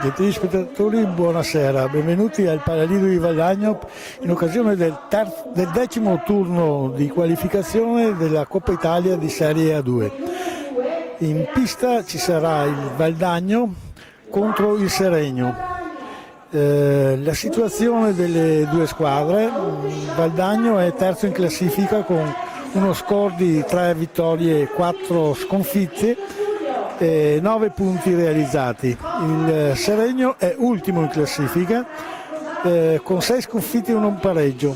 Gentili spettatori, buonasera, benvenuti al Paradiso di Valdagno in occasione del 10° turno di qualificazione della Coppa Italia di Serie A2. In pista ci sarà il Valdagno contro il Seregno. La situazione delle due squadre: il Valdagno è terzo in classifica con uno score di 3 vittorie e 4 sconfitte, 9 punti realizzati. Il Seregno è ultimo in classifica con 6 sconfitte e un pareggio.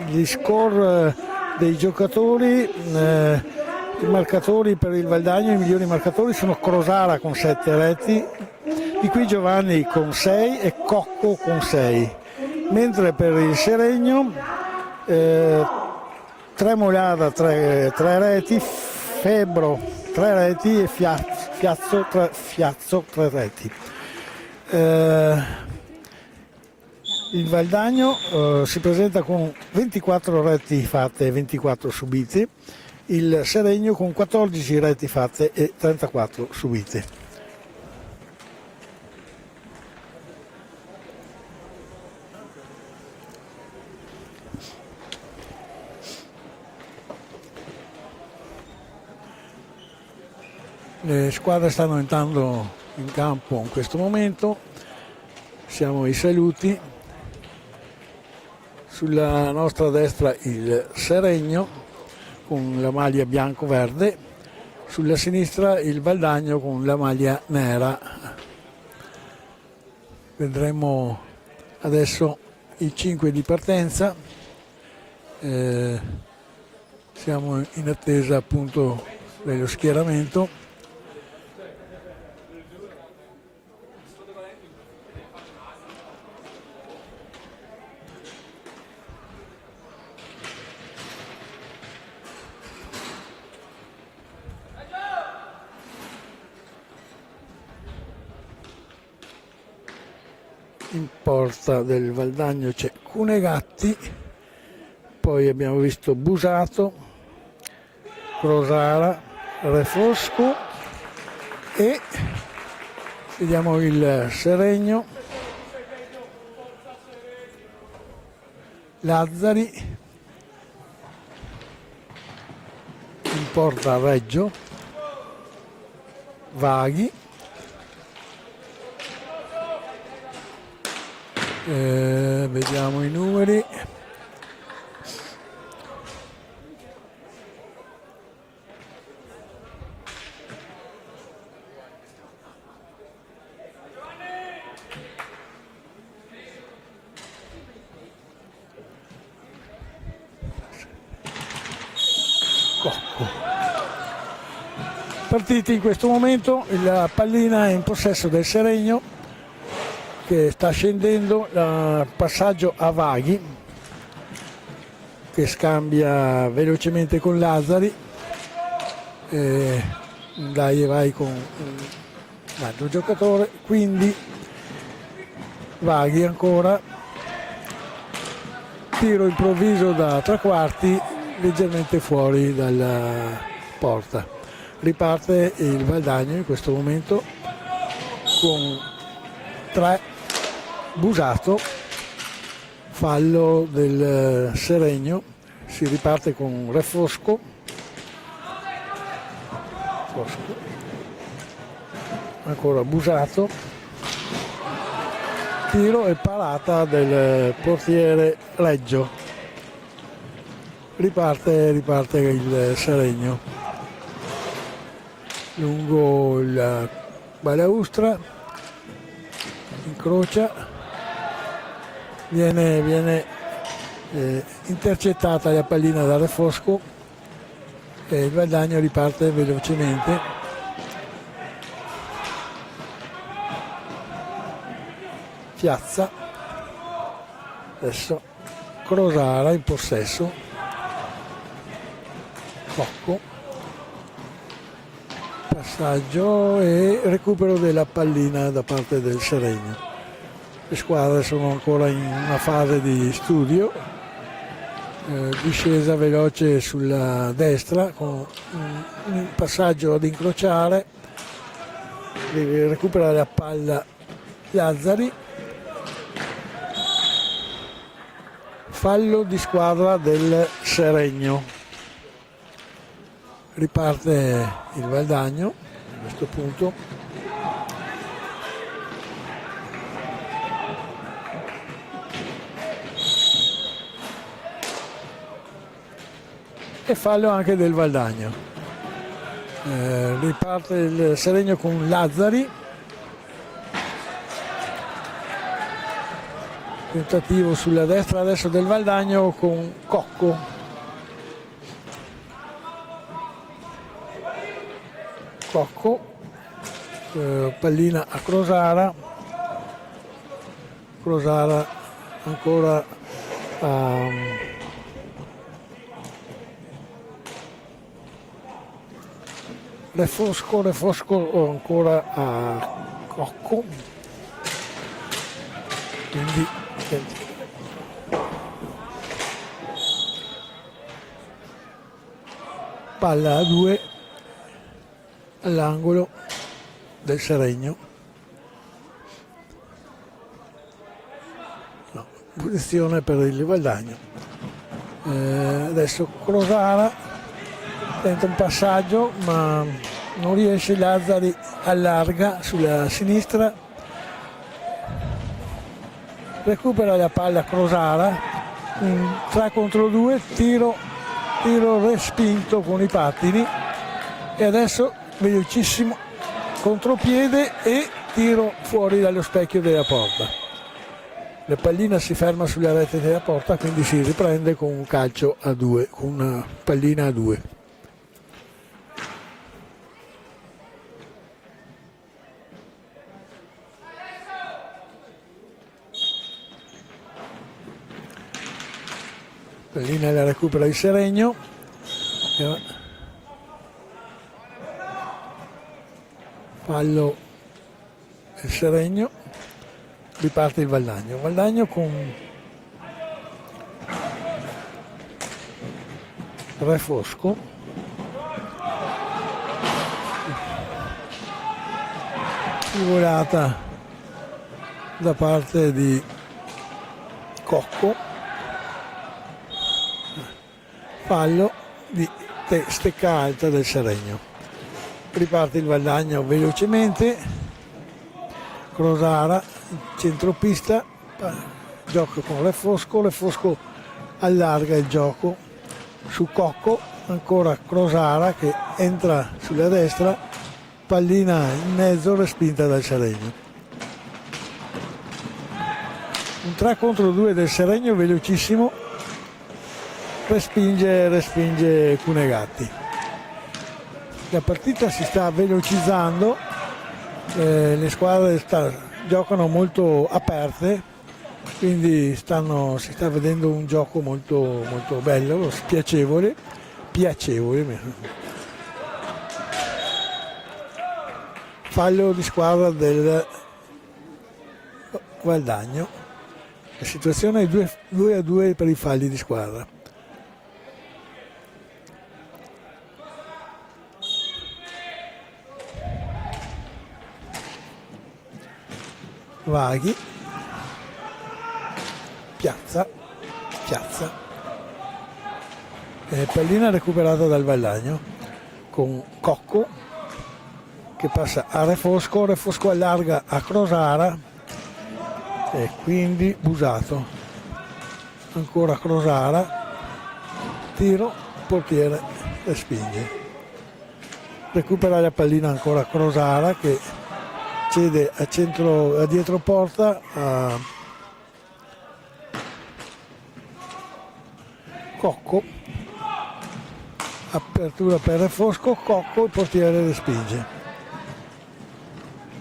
Gli score dei giocatori, i marcatori per il Valdagno, i migliori marcatori sono Crosara con 7 reti, di cui Giovanni con 6 e Cocco con 6, mentre per il Seregno Tremolada 3 reti, Febbro 3 reti e Fiazzo 3 reti. Il Valdagno si presenta con 24 reti fatte e 24 subite, il Seregno con 14 reti fatte e 34 subite. Le squadre stanno entrando in campo in questo momento, siamo ai saluti. Sulla nostra destra il Seregno con la maglia bianco-verde, sulla sinistra il Valdagno con la maglia nera. Vedremo adesso i 5 di partenza, siamo in attesa appunto dello schieramento. In porta del Valdagno c'è Cunegatti, poi abbiamo visto Busato, Crosara, Refosco e vediamo il Seregno, Lazzari, in porta Reggio, Vaghi, vediamo i numeri. Partiti in questo momento, la pallina è in possesso del Seregno che sta scendendo, passaggio a Vaghi che scambia velocemente con Lazzari, dai e vai con un altro giocatore, quindi Vaghi ancora, tiro improvviso da 3 quarti leggermente fuori dalla porta. Riparte il Valdagno in questo momento con 3. Busato, fallo del Seregno, si riparte con Refosco, ancora Busato, tiro e parata del portiere Reggio, riparte il Seregno lungo la balaustra, incrocia, viene intercettata la pallina da Refosco e il Valdagno riparte velocemente. Piazza, adesso Crosara in possesso, Cocco, passaggio e recupero della pallina da parte del Seregno. Le squadre sono ancora in una fase di studio, discesa veloce sulla destra con un passaggio ad incrociare, recupera la palla Lazzari, fallo di squadra del Seregno. Riparte il Valdagno a questo punto. E fallo anche del Valdagno. Riparte il Seregno con Lazzari. Tentativo sulla destra adesso del Valdagno con Cocco. Pallina a Crosara. Crosara ancora a Refosco ancora a Cocco. Quindi palla a 2 all'angolo del Seregno. No, posizione per il Valdagno. Adesso Crosara tenta un passaggio ma non riesce. Lazzari allarga sulla sinistra, recupera la palla Crosara, un 3 contro 2, tiro respinto con i pattini e adesso velocissimo contropiede e tiro fuori dallo specchio della porta. La pallina si ferma sulla rete della porta, quindi si riprende con un calcio a 2, con una pallina a 2. Pallina la recupera il Seregno. Fallo il Seregno. Riparte il Valdagno. Valdagno con Refosco. Scivolata da parte di Cocco. Fallo di stecca alta del Seregno. Riparte il Valdagno velocemente. Crosara, centropista, gioca con Refosco allarga il gioco su Cocco, ancora Crosara che entra sulla destra, pallina in mezzo respinta dal Seregno. Un 3 contro 2 del Seregno velocissimo. Respinge Cunegatti. La partita si sta velocizzando, le squadre giocano molto aperte, quindi si sta vedendo un gioco molto bello, piacevole. Fallo di squadra del Valdagno. La situazione è 2-2 per i falli di squadra. Vaghi, piazza, pallina recuperata dal Valdagno con Cocco che passa a Refosco allarga a Crosara e quindi Busato, ancora Crosara, tiro, portiere respinge. Recupera la pallina ancora Crosara che cede a dietro porta a Cocco, apertura per Refosco, Cocco, il portiere respinge.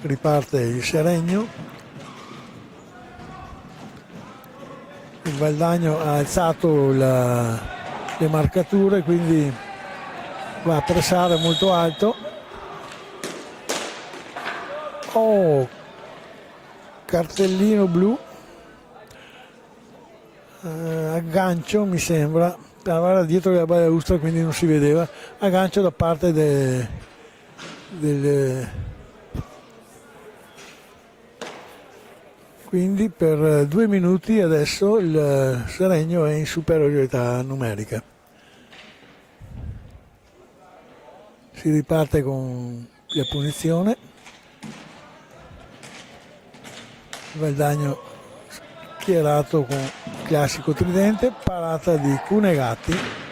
Riparte il Seregno. Il Valdagno ha alzato le marcature, quindi va a pressare molto alto. Cartellino blu, aggancio mi sembra, era dietro la balaustra quindi non si vedeva, aggancio da parte quindi per 2 minuti adesso il Seregno è in superiorità numerica. Si riparte con la punizione, Valdagno schierato con classico tridente, parata di Cunegatti.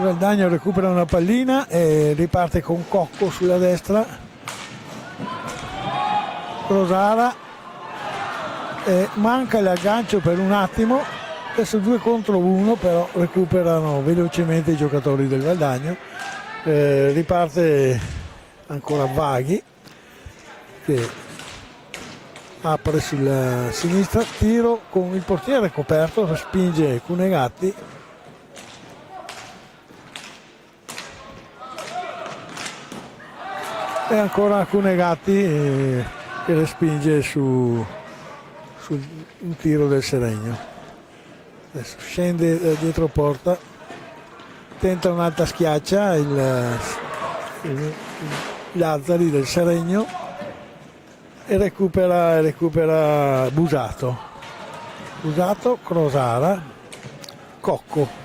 Valdagno recupera una pallina e riparte con Cocco sulla destra. Rosara manca l'aggancio per un attimo, adesso 2 contro 1, però recuperano velocemente i giocatori del Valdagno. Riparte ancora Vaghi che apre sulla sinistra, tiro con il portiere coperto, respinge Cunegatti. E ancora Cunegatti che respinge su un tiro del Seregno. Adesso scende dietro porta, tenta un'alta schiaccia il Lazzari del Seregno e recupera Busato, Crosara, Cocco.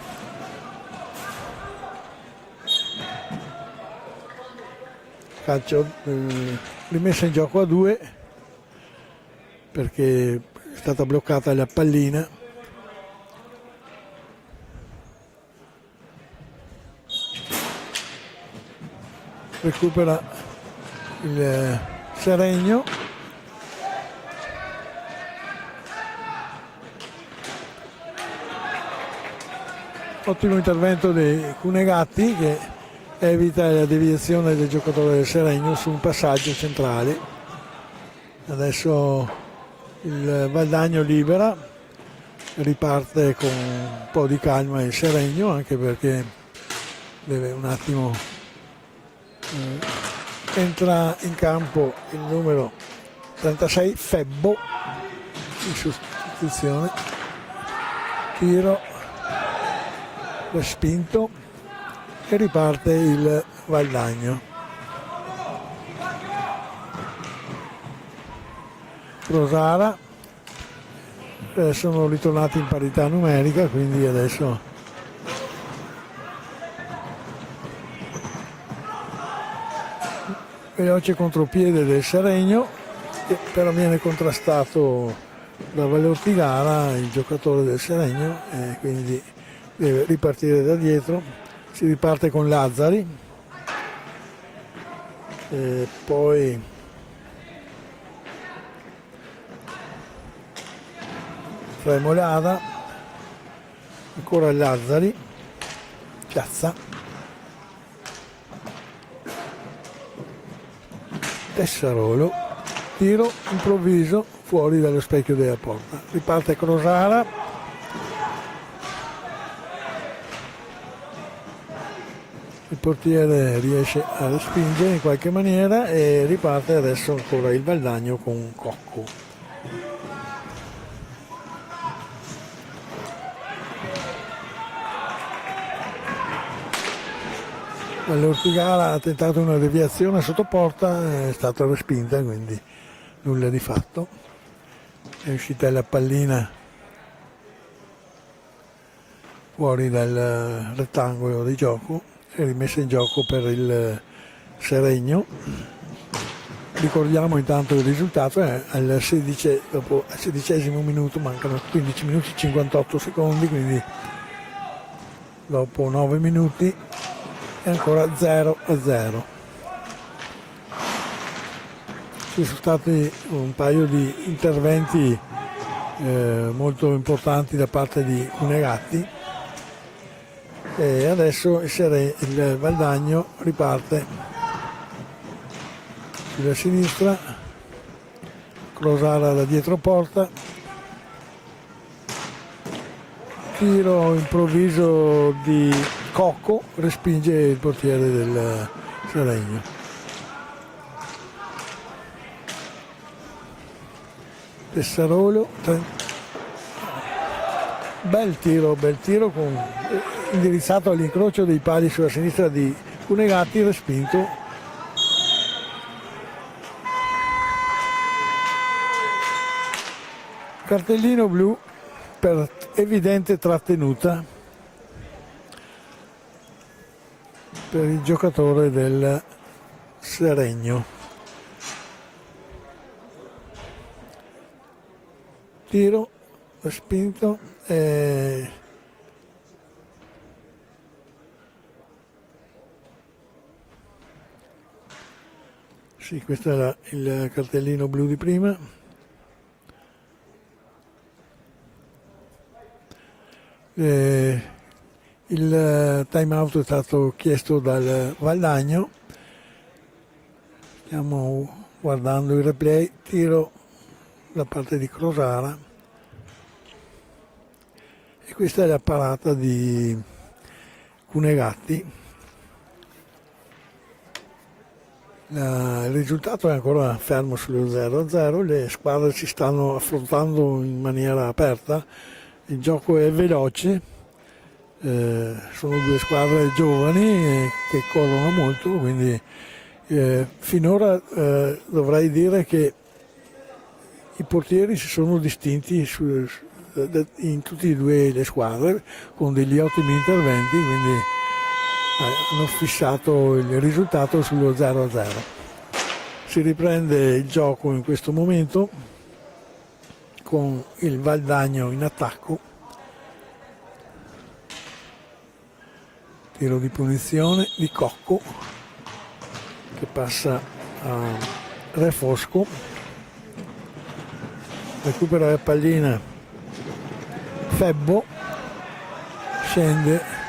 Calcio rimessa in gioco a 2 perché è stata bloccata la pallina. Recupera il Seregno. Ottimo intervento dei Cunegatti che evita la deviazione del giocatore del Seregno su un passaggio centrale. Adesso il Valdagno libera, riparte con un po' di calma il Seregno, anche perché deve un attimo. Entra in campo il numero 36 Febbo in sostituzione, tiro respinto e riparte il Valdagno. Rosara sono ritornati in parità numerica, quindi adesso veloce contropiede del Seregno, che però viene contrastato da Valortigara, il giocatore del Seregno, e quindi deve ripartire da dietro. Si riparte con Lazzari, e poi Tremolada, ancora Lazzari, Piazza, Tessarolo, tiro improvviso fuori dallo specchio della porta. Riparte Crosara, il portiere riesce a respingere in qualche maniera e riparte adesso ancora il Valdagno con Cocco. L'Ortigara ha tentato una deviazione sotto porta, è stata respinta, quindi nulla di fatto. È uscita la pallina fuori dal rettangolo di gioco, è rimessa in gioco per il Seregno. Ricordiamo intanto il risultato, al 16esimo minuto, mancano 15 minuti e 58 secondi, quindi dopo 9 minuti è ancora 0-0. Ci sono stati un paio di interventi molto importanti da parte di Cunegatti e adesso il Valdagno riparte sulla sinistra, Crosara da dietro porta, tiro improvviso di Cocco, respinge il portiere del Seregno. Tessarolo, bel tiro indirizzato all'incrocio dei pali sulla sinistra di Cunegatti, respinto. Cartellino blu per evidente trattenuta per il giocatore del Seregno. Tiro respinto. Sì, questo era il cartellino blu di prima. Il time out è stato chiesto dal Valdagno. Stiamo guardando il replay. Tiro da parte di Crosara. E questa è la parata di Cunegatti. Il risultato è ancora fermo sullo 0-0, le squadre si stanno affrontando in maniera aperta, il gioco è veloce, sono due squadre giovani che corrono molto, quindi finora dovrei dire che i portieri si sono distinti in tutte e due le squadre con degli ottimi interventi, quindi hanno fissato il risultato sullo 0-0. Si riprende il gioco in questo momento con il Valdagno in attacco. Tiro di punizione di Cocco che passa a Re Fosco. Recupera la pallina Febbo, scende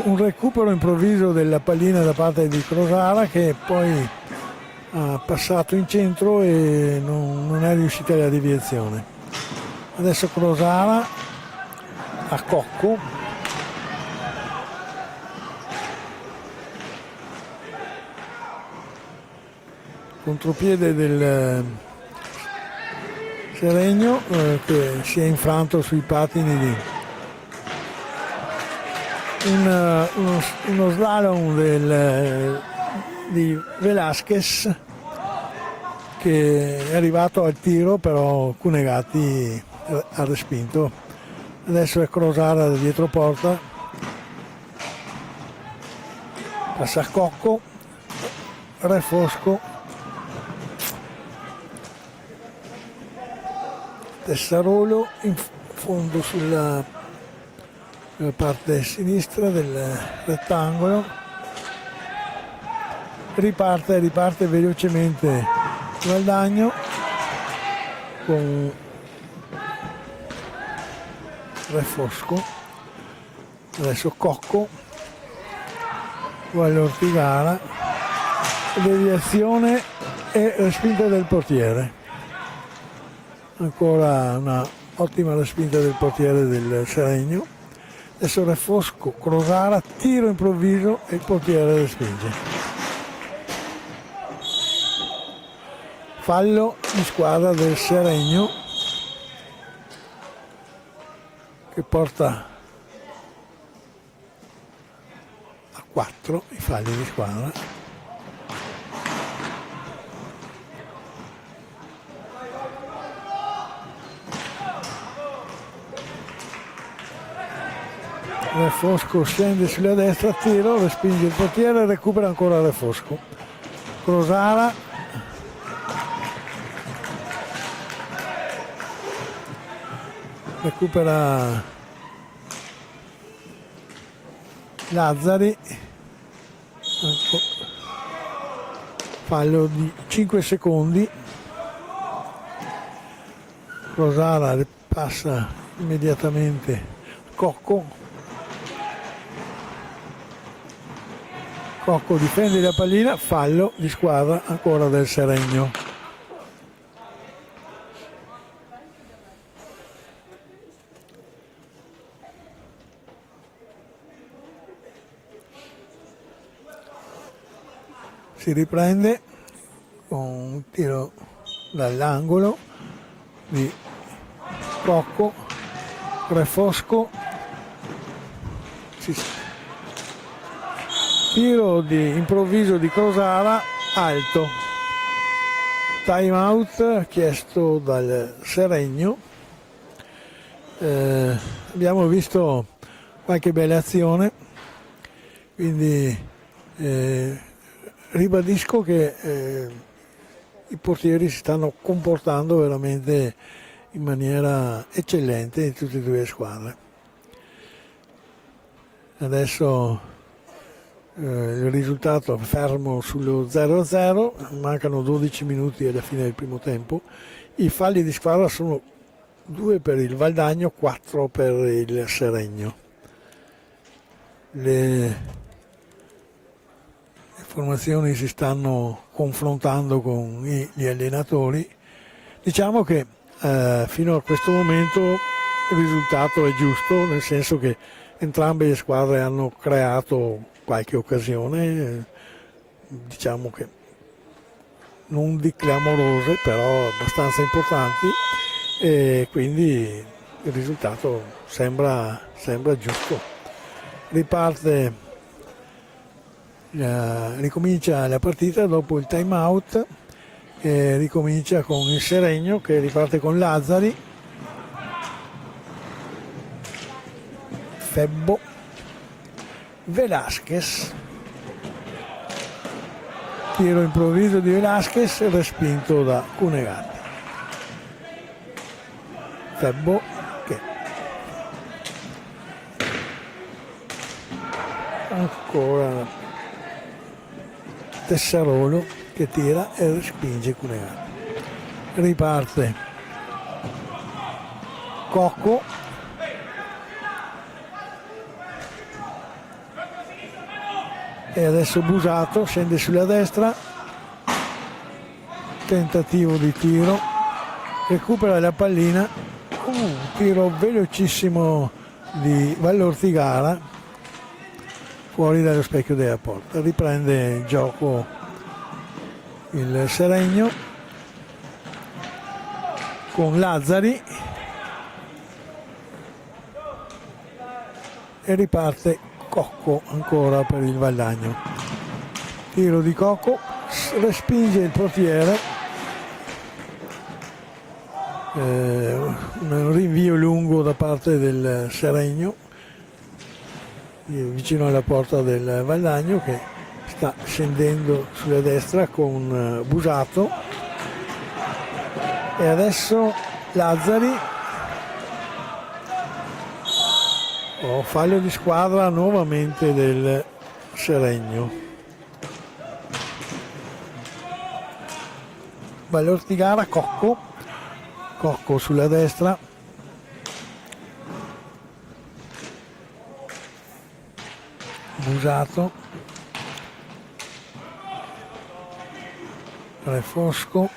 un recupero improvviso della pallina da parte di Crosara che poi ha passato in centro e non è riuscita alla deviazione. Adesso Crosara a Cocco, contropiede del Seregno che si è infranto sui patini di uno slalom di Velasquez che è arrivato al tiro, però Cunegatti ha respinto. Adesso è Crosara da dietro porta, passa a Cocco, Re Fosco, Tessarolo in fondo sulla parte sinistra del rettangolo, riparte velocemente Valdagno con Re Fosco. Adesso Cocco vuole Ortigara, deviazione e respinta del portiere. Ancora una ottima respinta del portiere del Seregno. Adesso Re Fosco, Crosara, tiro improvviso e il portiere respinge. Fallo di squadra del Seregno che porta a 4 i falli di squadra. Re Fosco scende sulla destra, tiro, respinge il portiere, recupera ancora Re Fosco. Crosara, recupera Lazzari, fallo di 5 secondi. Crosara passa immediatamente Cocco. Cocco difende la pallina, fallo di squadra ancora del Seregno. Si riprende con un tiro dall'angolo di Cocco, Refosco, tiro di improvviso di Crosara, alto, time out chiesto dal Seregno. Abbiamo visto qualche bella azione, quindi ribadisco che i portieri si stanno comportando veramente in maniera eccellente in tutte e due le squadre. Adesso il risultato fermo sullo 0-0, mancano 12 minuti alla fine del primo tempo. I falli di squadra sono 2 per il Valdagno, 4 per il Seregno. Le formazioni si stanno confrontando con gli allenatori. Diciamo che fino a questo momento il risultato è giusto, nel senso che entrambe le squadre hanno creato qualche occasione, diciamo che non di clamorose, però abbastanza importanti, e quindi il risultato sembra giusto. Ricomincia la partita dopo il time out, ricomincia con il Seregno che riparte con Lazzari, Febbo, Velasquez, tiro improvviso di Velasquez respinto da Cunegatti. Febbo che ancora Tessarolo che tira e respinge Cunegatti. Riparte Cocco, e adesso Busato scende sulla destra, tentativo di tiro, recupera la pallina, tiro velocissimo di Vallortigara fuori dallo specchio della porta. Riprende il gioco il Seregno con Lazzari e riparte Cocco ancora per il Valdagno. Tiro di Cocco, respinge il portiere, un rinvio lungo da parte del Seregno vicino alla porta del Valdagno, che sta scendendo sulla destra con Busato, e adesso Lazzari. Fallo di squadra nuovamente del Seregno. Vallortigara, Cocco sulla destra, Busato, Refosco,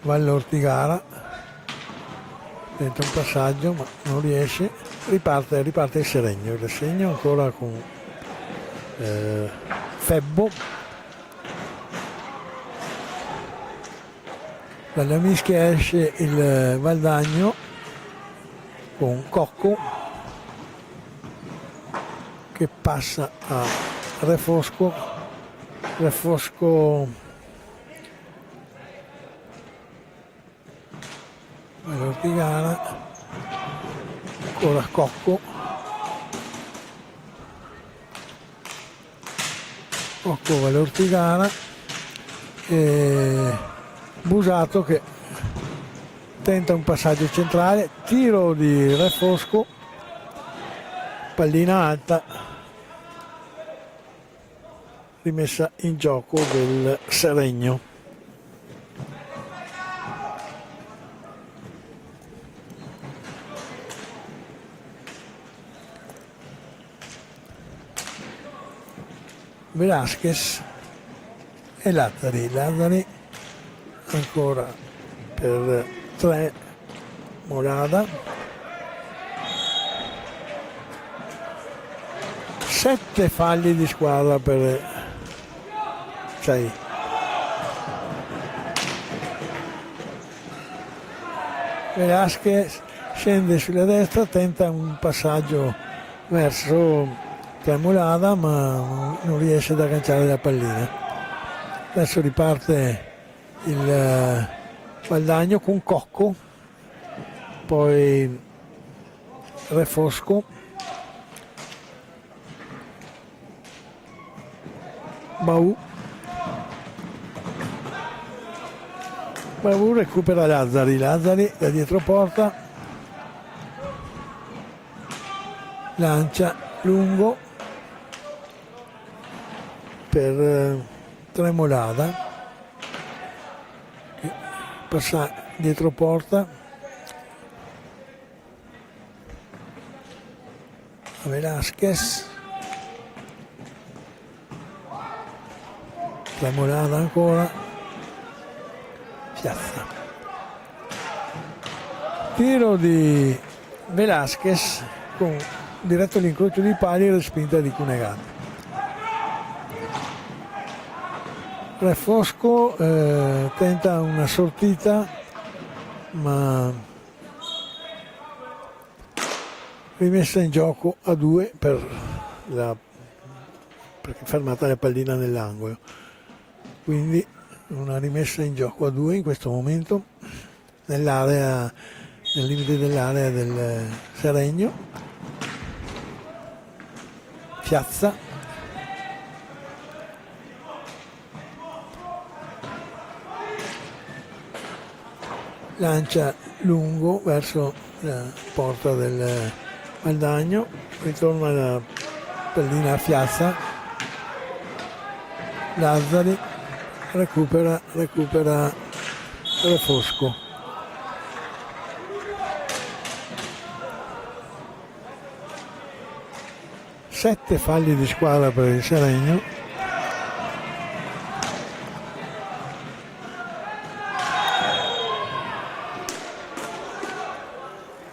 Vallortigara, tenta un passaggio ma non riesce, riparte il Seregno ancora con Febbo, dalla mischia esce il Valdagno con Cocco che passa a Refosco, Vallortigara, ancora Cocco, Vallortigara e Busato che tenta un passaggio centrale, tiro di Refosco, pallina alta, rimessa in gioco del Seregno. Velasquez e Lazzari ancora per 3 Morada, 7 falli di squadra per 6 Velasquez scende sulla destra, tenta un passaggio verso Tremolada ma non riesce ad agganciare la pallina. Adesso riparte il Valdagno con Cocco, poi Refosco, Bau recupera Lazzari da dietro porta, lancia lungo per Tremolada, che passa dietro porta a Velasquez, Tremolada ancora, Piazza, tiro di Velasquez con diretto all'incrocio di pali e respinta di Cunegata. Refosco tenta una sortita ma rimessa in gioco a 2 perché fermata la pallina nell'angolo, quindi una rimessa in gioco a 2 in questo momento nell'area, nel limite dell'area del Seregno. Piazza, lancia lungo verso la porta del Valdagno, ritorna la pallina a Piazza, Lazzari recupera Refosco. Sette falli di squadra per il Seregno.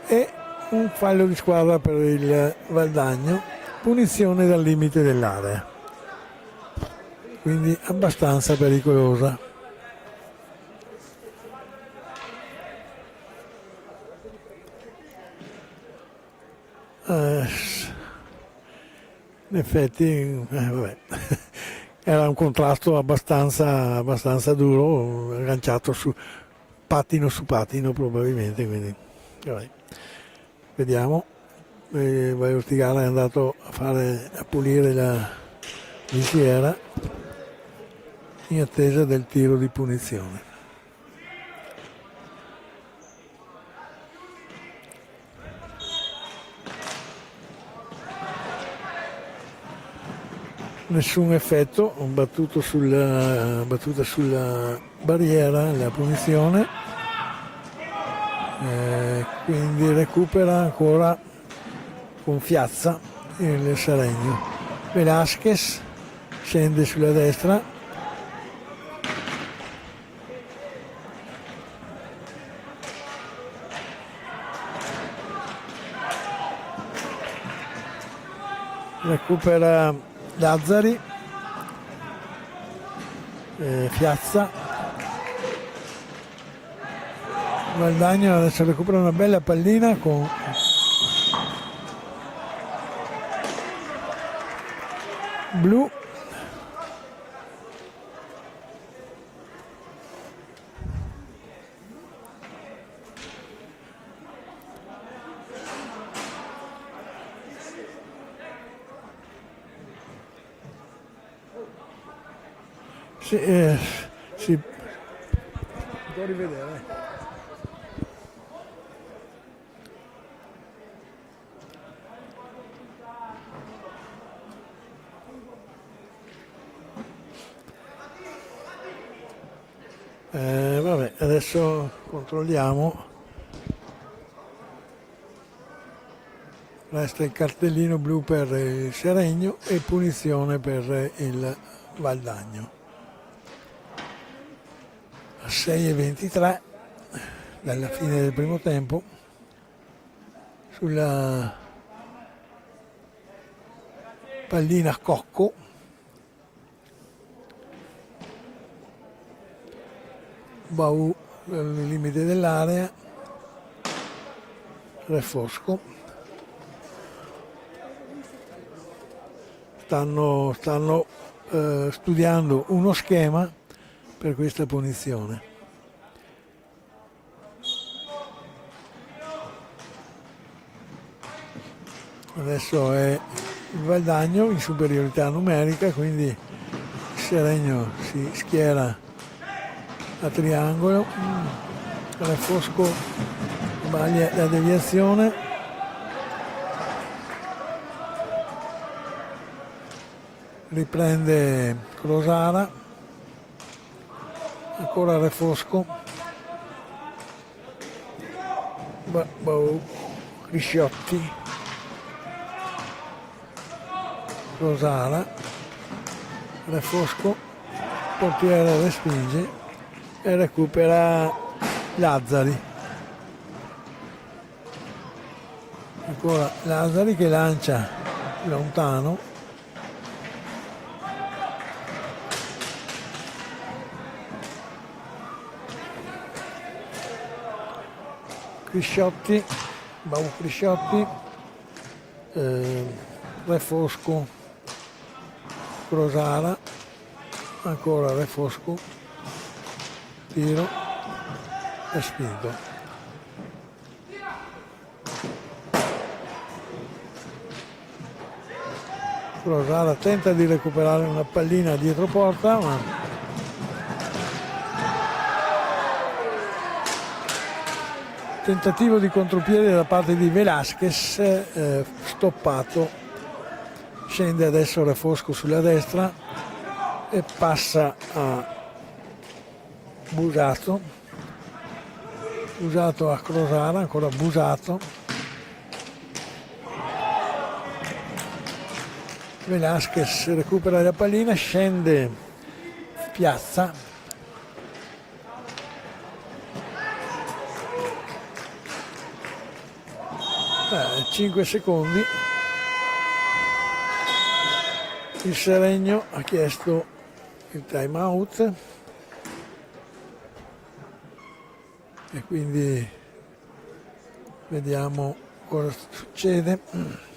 E un fallo di squadra per il Valdagno, punizione dal limite dell'area, quindi abbastanza pericolosa. In effetti vabbè. Era un contrasto abbastanza duro, agganciato su pattino probabilmente, quindi vabbè. Vediamo. Vai Ortigara è andato a pulire la visiera in attesa del tiro di punizione. Nessun effetto, battuta sulla barriera la punizione, quindi recupera ancora con Piazza il Seregno. Velasquez scende sulla destra, recupera Lazzari, Piazza, Valdagno adesso recupera una bella pallina con Blu, si può rivedere. Vabbè, adesso controlliamo. Resta il cartellino blu per il Seregno e punizione per il Valdagno. A 6:23 dalla fine del primo tempo, sulla pallina Cocco, Bau al limite dell'area, Refosco. Stanno studiando uno schema per questa punizione. Adesso è il Valdagno in superiorità numerica, quindi il Seregno si schiera a triangolo, Refosco sbaglia la deviazione, riprende Crosara, ancora Refosco, Crisciotti, Crosara, Refosco, portiere respinge e recupera Lazzari. Ancora Lazzari che lancia lontano, Crisciotti, Crisciotti, Refosco, Crosara, ancora Refosco, tiro, respinto. Crosara tenta di recuperare una pallina dietro porta, ma tentativo di contropiede da parte di Velasquez, stoppato. Scende adesso Refosco sulla destra e passa a Busato a Crosara, ancora Busato, Velasquez recupera la pallina, scende Piazza, eh, 5 secondi, il Seregno ha chiesto il time out e quindi vediamo cosa succede.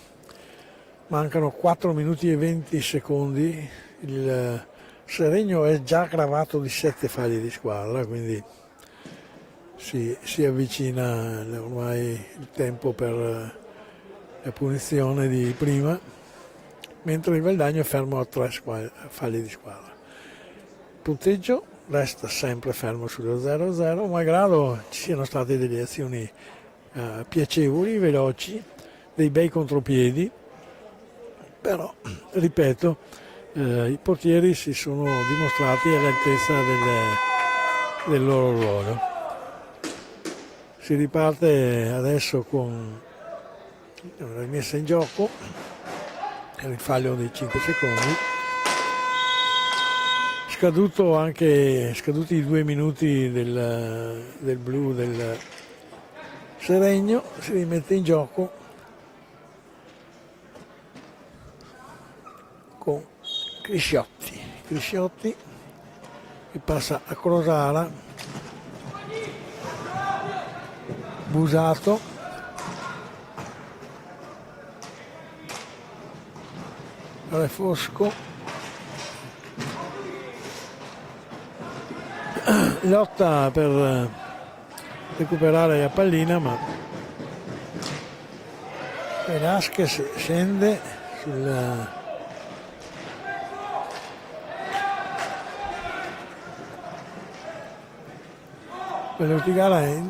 Mancano 4 minuti e 20 secondi, il Seregno è già gravato di 7 falli di squadra, quindi si avvicina ormai il tempo per la punizione di prima, mentre il Valdagno è fermo a 3 falli di squadra. Il punteggio resta sempre fermo sullo 0-0, malgrado ci siano state delle azioni piacevoli, veloci, dei bei contropiedi, però, ripeto, i portieri si sono dimostrati all'altezza del loro ruolo. Si riparte adesso con la rimessa in gioco, il fallo dei 5 secondi, scaduti i 2 minuti del blu del Seregno, si rimette in gioco con Crisciotti che passa a Crosara, Busato, Refosco, lotta per recuperare la pallina, ma Velasquez scende sul Pellotigara è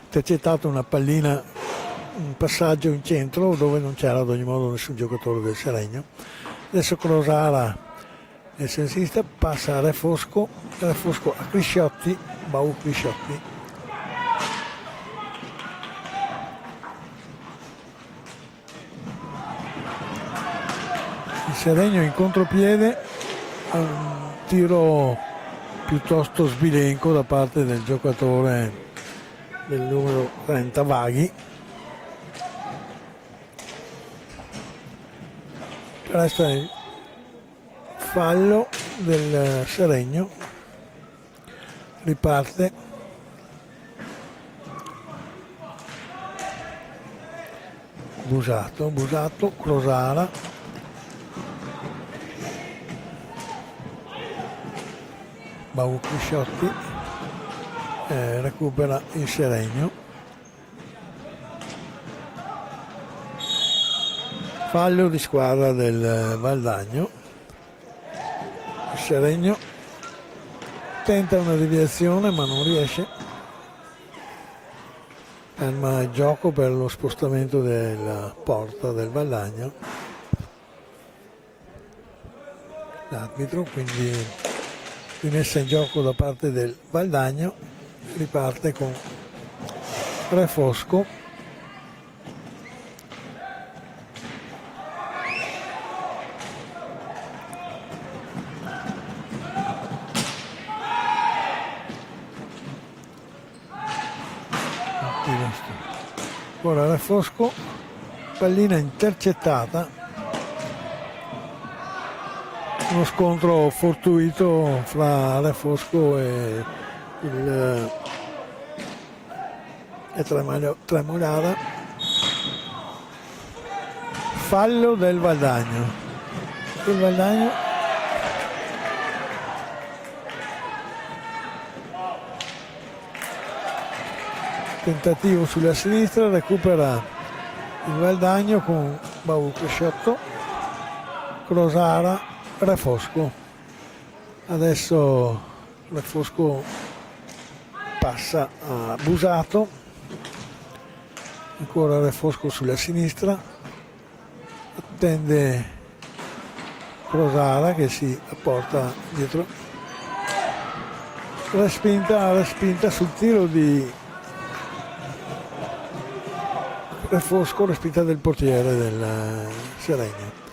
intercettato una pallina, un passaggio in centro dove non c'era ad ogni modo nessun giocatore del Seregno. Adesso Crosara nel sinistra passa a Refosco a Crisciotti, Crisciotti. Il Seregno in contropiede, un tiro piuttosto sbilenco da parte del giocatore del numero 30 Vaghi. Resta il fallo del Seregno, riparte Busato, Crosara, Crisciotti, recupera il Seregno, fallo di squadra del Valdagno. Il Seregno tenta una deviazione ma non riesce, ferma il gioco per lo spostamento della porta del Valdagno, l'arbitro, quindi rimessa in gioco da parte del Valdagno. Riparte con Re Fosco, ora Re Fosco, pallina intercettata, uno scontro fortuito fra Re Fosco e Tremolada. Fallo del Valdagno. Il Valdagno tentativo sulla sinistra, recupera il Valdagno con Crisciotto, Crosara, Re Fosco. Adesso Re Fosco passa a Busato, ancora Re Fosco sulla sinistra, attende Crosara che si apporta dietro, respinta sul tiro di Re Fosco, respinta del portiere del Seregno.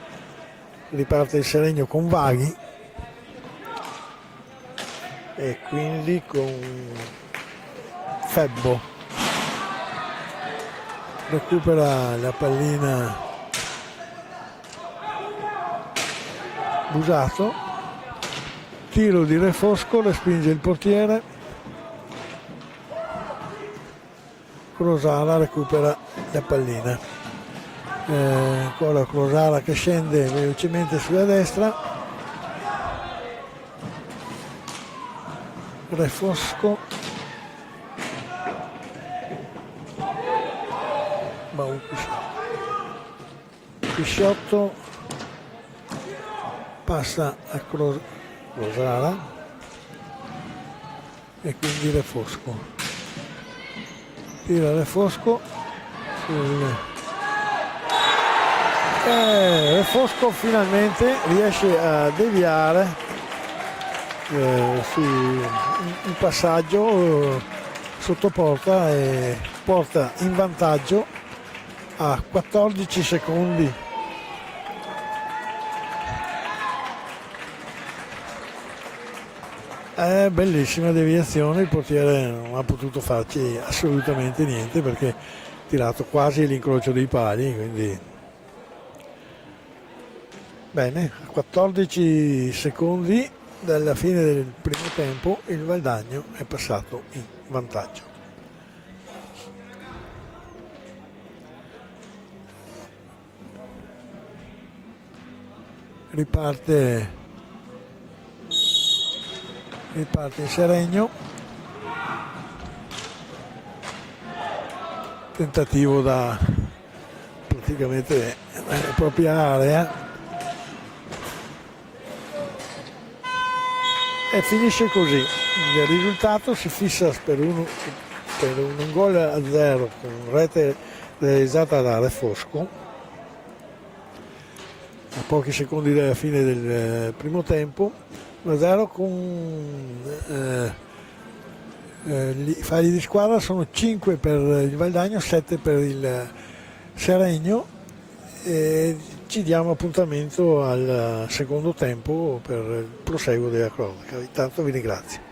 Riparte il Seregno con Vaghi e quindi con Febbo. Recupera la pallina Busato, tiro di Re Fosco, respinge il portiere, Crosara recupera la pallina, ancora Crosara che scende velocemente sulla destra, Re Fosco, Crisciotto passa a Crosara e quindi Re Fosco, tira Re Fosco, Re Fosco finalmente riesce a deviare su un passaggio sotto porta e porta in vantaggio a 14 secondi. Bellissima deviazione, il portiere non ha potuto farci assolutamente niente perché ha tirato quasi all'incrocio dei pali, quindi bene, a 14 secondi dalla fine del primo tempo il Valdagno è passato in vantaggio. Riparte il Seregno, tentativo da praticamente nella propria area e finisce così. Il risultato si fissa per un gol a 0 con rete realizzata da Re Fosco a pochi secondi dalla fine del primo tempo, 1-0 con i falli di squadra sono 5 per il Valdagno, 7 per il Seregno, e ci diamo appuntamento al secondo tempo per il proseguo della cronaca. Intanto vi ringrazio.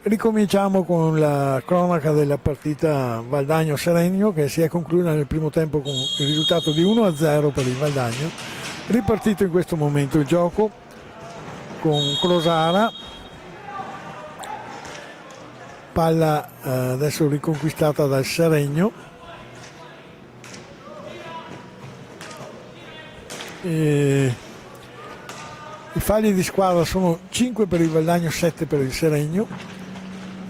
Ricominciamo con la cronaca della partita Valdagno-Seregno, che si è conclusa nel primo tempo con il risultato di 1-0 per il Valdagno. Ripartito in questo momento il gioco con Crosara, palla adesso riconquistata dal Seregno. I falli di squadra sono 5 per il Valdagno, 7 per il Seregno.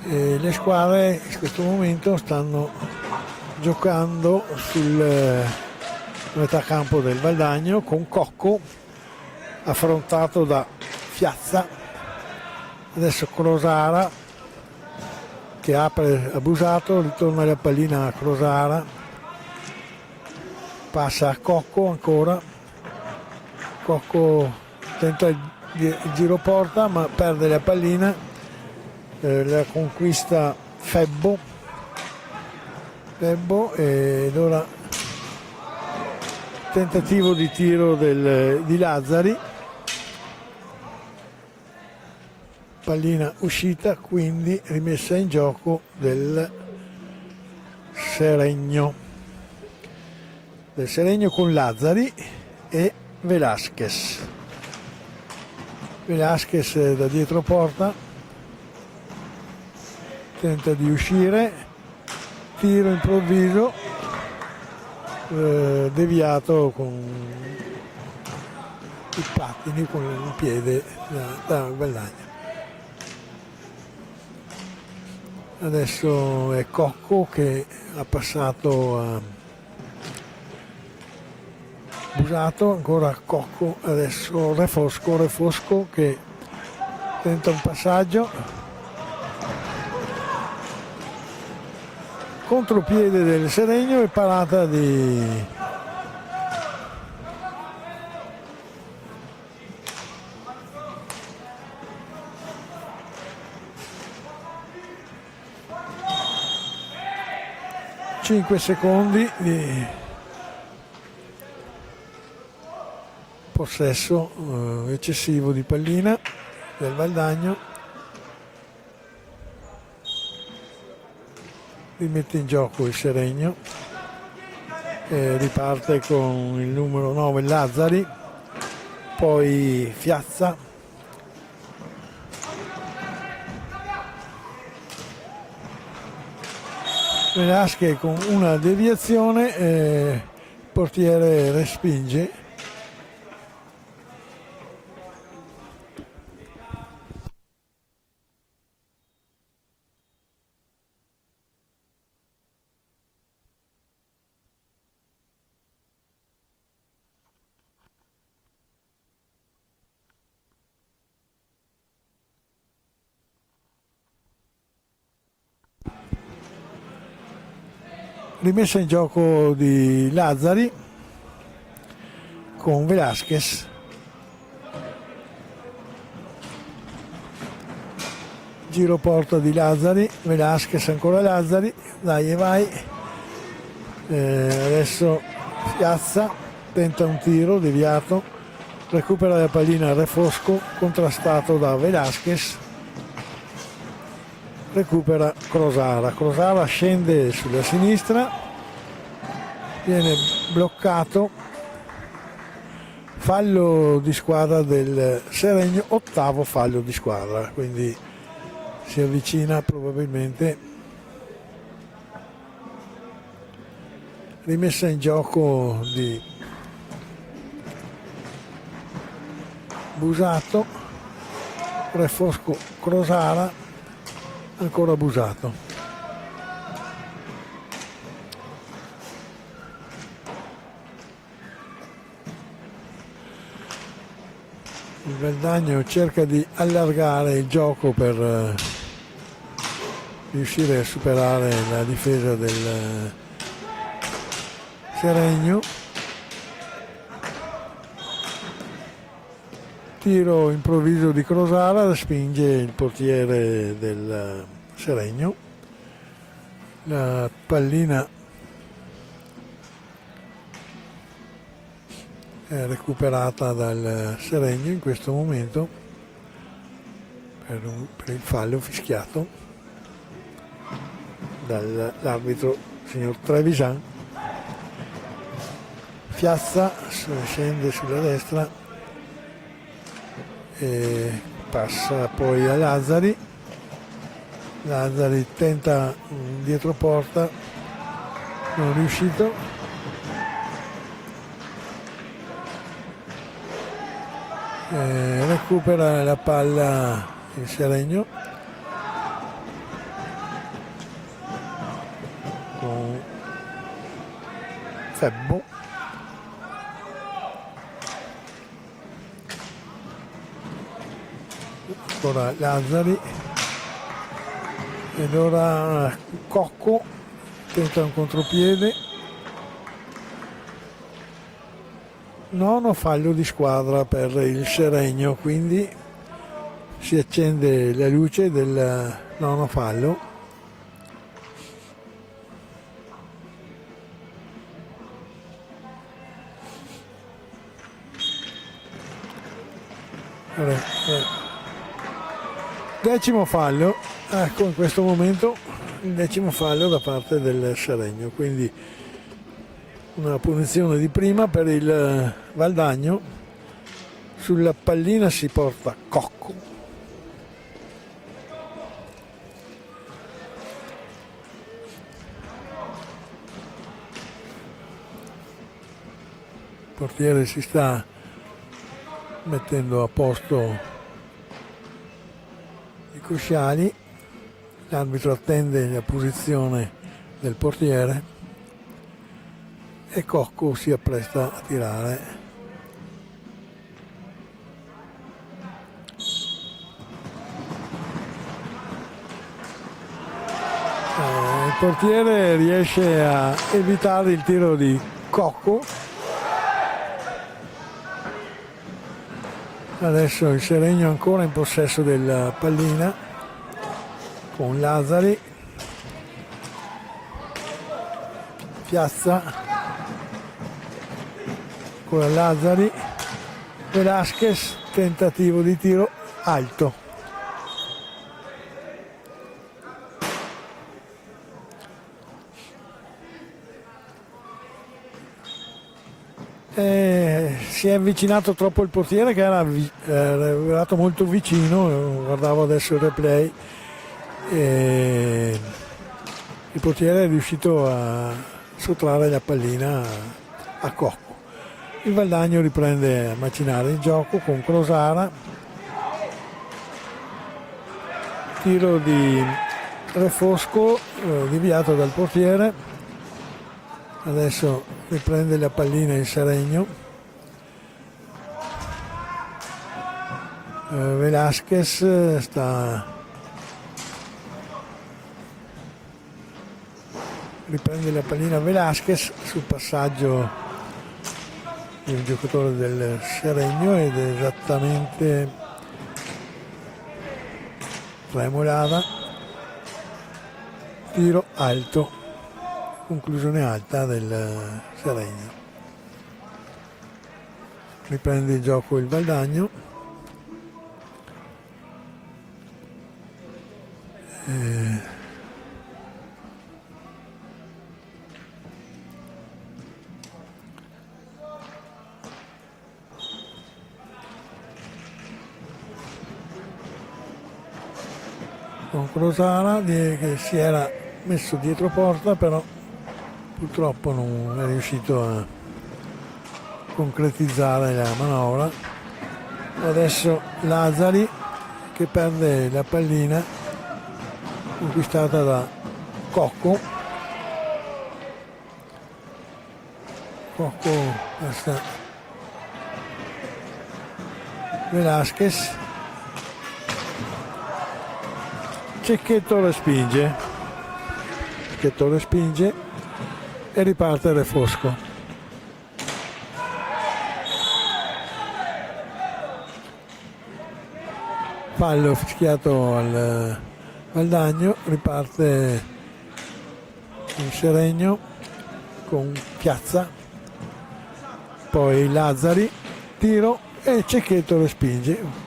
E le squadre in questo momento stanno giocando sul metà campo del Valdagno, con Cocco affrontato da Fiazza. Adesso Crosara che apre abusato, ritorna la pallina a Crosara, passa a Cocco ancora. Cocco tenta il giro porta ma perde la pallina. La conquista Febbo ed ora tentativo di tiro di Lazzari, pallina uscita, quindi rimessa in gioco del Seregno con Lazzari e Velasquez da dietro porta, tenta di uscire, tiro improvviso deviato con i pattini, con il piede da Valdagno. Adesso è Cocco che ha passato a Busato, ancora Cocco, adesso Refosco che tenta un passaggio. Contropiede del Seregno e parata di cinque secondi di possesso eccessivo di pallina del Valdagno. Rimette in gioco il Seregno, riparte con il numero 9 Lazzari, poi Fiazza, Velasquez con una deviazione, il portiere respinge. Rimessa in gioco di Lazzari con Velasquez, giro porta di Lazzari, Velasquez ancora Lazzari, dai e vai, adesso Piazza tenta un tiro deviato, recupera la pallina Refosco, contrastato da Velasquez, recupera Crosara scende sulla sinistra, viene bloccato, fallo di squadra del Seregno, ottavo fallo di squadra, quindi si avvicina probabilmente. Rimessa in gioco di Busato, Refosco Crosara, ancora Busato. Il Valdagno cerca di allargare il gioco per riuscire a superare la difesa del Seregno. Tiro improvviso di Crosara, spinge il portiere del Seregno, la pallina è recuperata dal Seregno in questo momento per il fallo fischiato. dall'arbitro signor Trevisan. Piazza scende sulla destra e passa poi a Lazzari. Lazzari tenta un dietro porta, non riuscito. Recupera la palla il Seregno con Febbo. Ancora Lazzari ed ora Cocco tenta un contropiede. Nono fallo di squadra per il Seregno, quindi si accende la luce del nono fallo. Decimo fallo, ecco in questo momento il decimo fallo da parte del Seregno, quindi una punizione di prima per il Valdagno. Sulla pallina si porta Cocco. Il portiere si sta mettendo a posto i cusciali, l'arbitro attende la posizione del portiere e Cocco si appresta a tirare. Il portiere riesce a evitare il tiro di Cocco. Adesso il Seregno ancora in possesso della pallina con Lazzari. Piazza, ancora Lazzari, Velasquez, tentativo di tiro alto. Si è avvicinato troppo il portiere, che era arrivato molto vicino. Guardavo adesso il replay e il portiere è riuscito a sottrarre la pallina a Cocco. Il Valdagno riprende a macinare il gioco con Crosara, tiro di Refosco deviato dal portiere. Adesso riprende la pallina il Seregno. Velasquez riprende la pallina Velasquez sul passaggio del giocatore del Seregno ed è esattamente Tremolava. Tiro alto, conclusione alta del Seregno. Riprende il gioco il Valdagno. Con Crosara che si era messo dietro porta, però purtroppo non è riuscito a concretizzare la manovra. Adesso Lazzari che perde la pallina conquistata da Cocco. Cocco passa Velasquez. Cecchetto respinge. Cecchetto respinge e riparte Refosco. Fallo fischiato al Valdagno, riparte il Seregno con Piazza, poi Lazzari, tiro e Cecchetto respinge.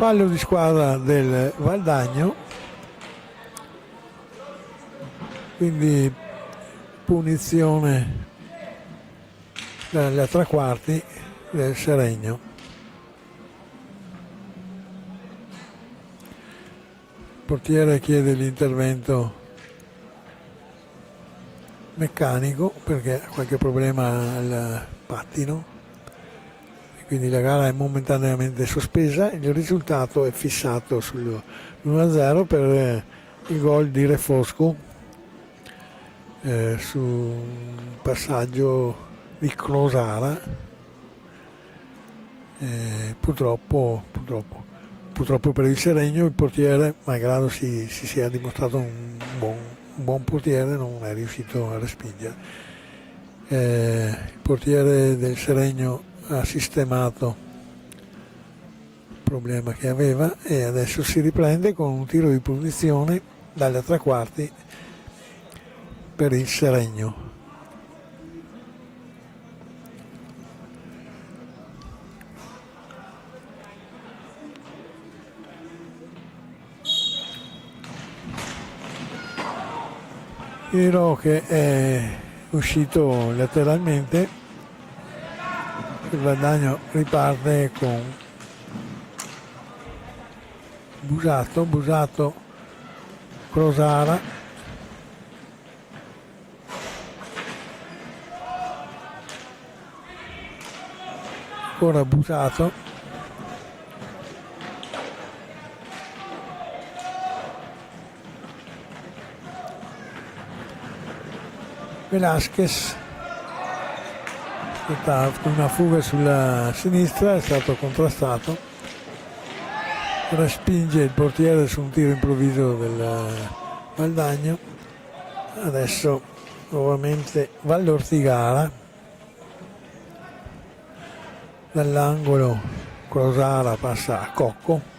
fallo di squadra del Valdagno, quindi punizione dalla tre quarti del Seregno. Il portiere chiede l'intervento meccanico perché ha qualche problema al pattino, quindi la gara è momentaneamente sospesa. Il risultato è fissato sull'1-0 per il gol di Refosco su un passaggio di Crosara. Purtroppo per il Seregno il portiere, malgrado si sia dimostrato un buon portiere, non è riuscito a respingere. Il portiere del Seregno ha sistemato il problema che aveva e adesso si riprende con un tiro di punizione dalle tre quarti per il Seregno. Tiro che è uscito lateralmente, il Valdagno riparte con Busato, Crosara, ancora Busato, Velasquez, una fuga sulla sinistra, è stato contrastato, respinge il portiere su un tiro improvviso del Valdagno. Adesso nuovamente Vallortigara, dall'angolo Crosara passa a Cocco,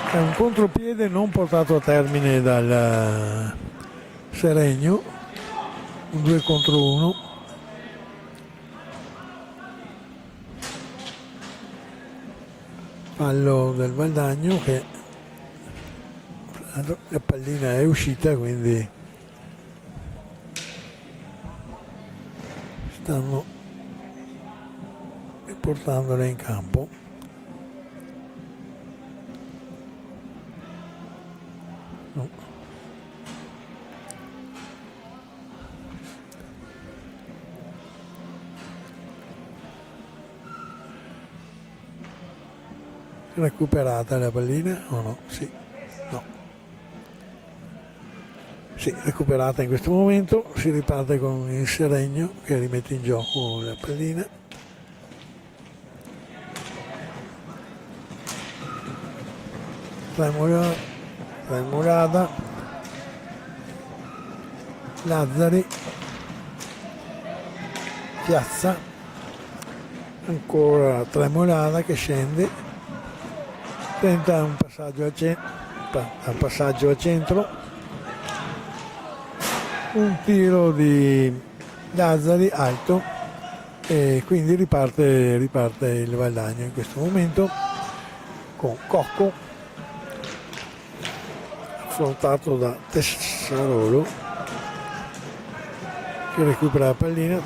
è un contropiede non portato a termine dal Seregno, un 2 contro 1. Fallo del Valdagno, che la pallina è uscita, quindi stanno portandola in campo. No. Recuperata la pallina o no? Sì, no. Sì, recuperata in questo momento, si riparte con il Seregno che rimette in gioco la pallina. Tremolada, Lazzari, Piazza, ancora Tremolada che scende, tenta un passaggio al centro, un tiro di Lazzari alto e quindi riparte il Valdagno in questo momento con Cocco, affrontato da Tessarolo che recupera la pallina.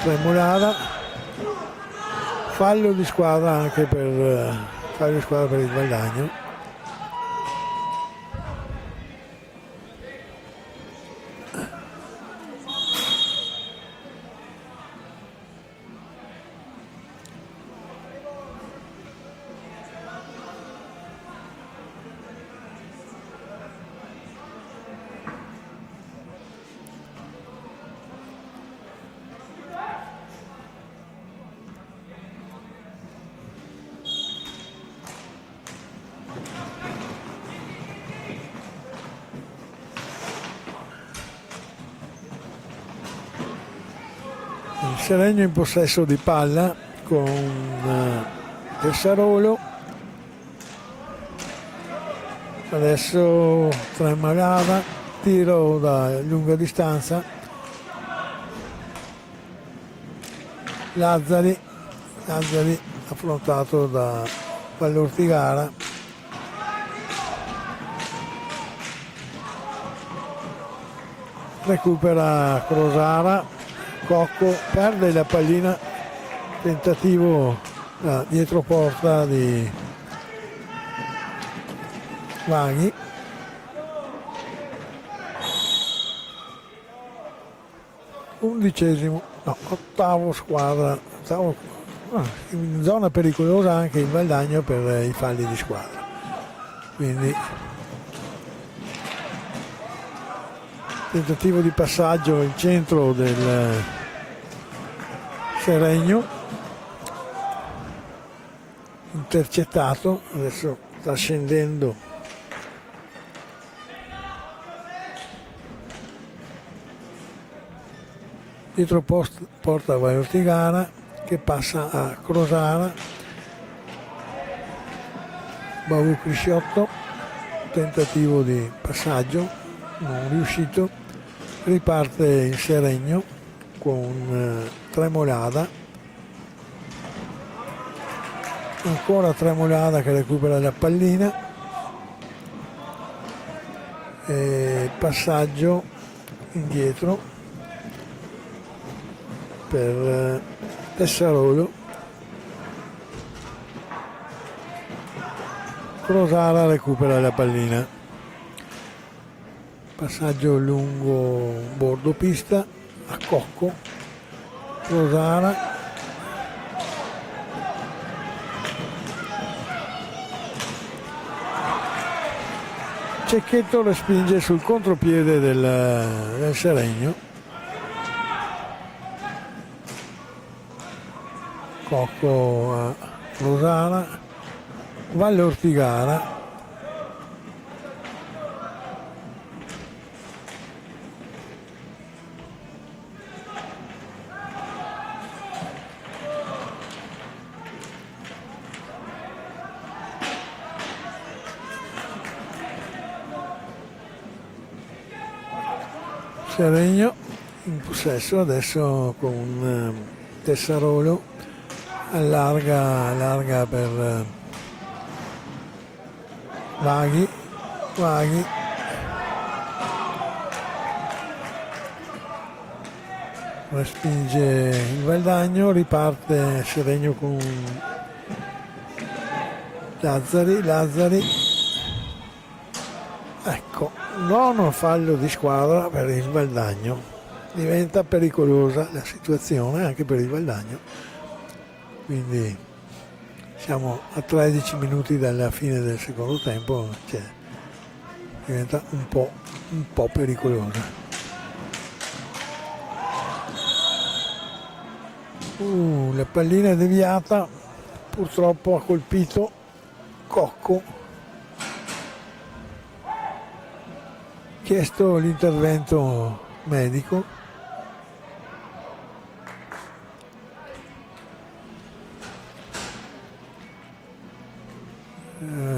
Tremolada, fallo di squadra anche per il Valdagno. Il Seregno in possesso di palla con Tessarolo, adesso Tremolada, tiro da lunga distanza, Lazzari affrontato da Vallortigara, recupera Crosara, Cocco perde la pallina, tentativo dietro porta di Vaghi. Ottavo squadra, in zona pericolosa anche il Valdagno per i falli di squadra, quindi tentativo di passaggio in centro del Seregno, intercettato, adesso sta scendendo dietro porta Vallortigara che passa a Crosara, Bavu Crisciotto, tentativo di passaggio non riuscito, riparte il Seregno con Tremolada, ancora Tremolada che recupera la pallina e passaggio indietro per Tessarolo. Crosara recupera la pallina, passaggio lungo bordo pista a Cocco, Crosara, Cecchetto respinge sul contropiede del Seregno, Cocco a Crosara, Vallortigara, Seregno in possesso adesso con Tessarolo, allarga per Vaghi, respinge il Valdagno, riparte Seregno con Lazzari, ecco, nono fallo di squadra per il Valdagno, diventa pericolosa la situazione anche per il Valdagno, quindi siamo a 13 minuti dalla fine del secondo tempo, cioè, diventa un po' pericolosa. La pallina è deviata, purtroppo ha colpito Cocco, chiesto l'intervento medico.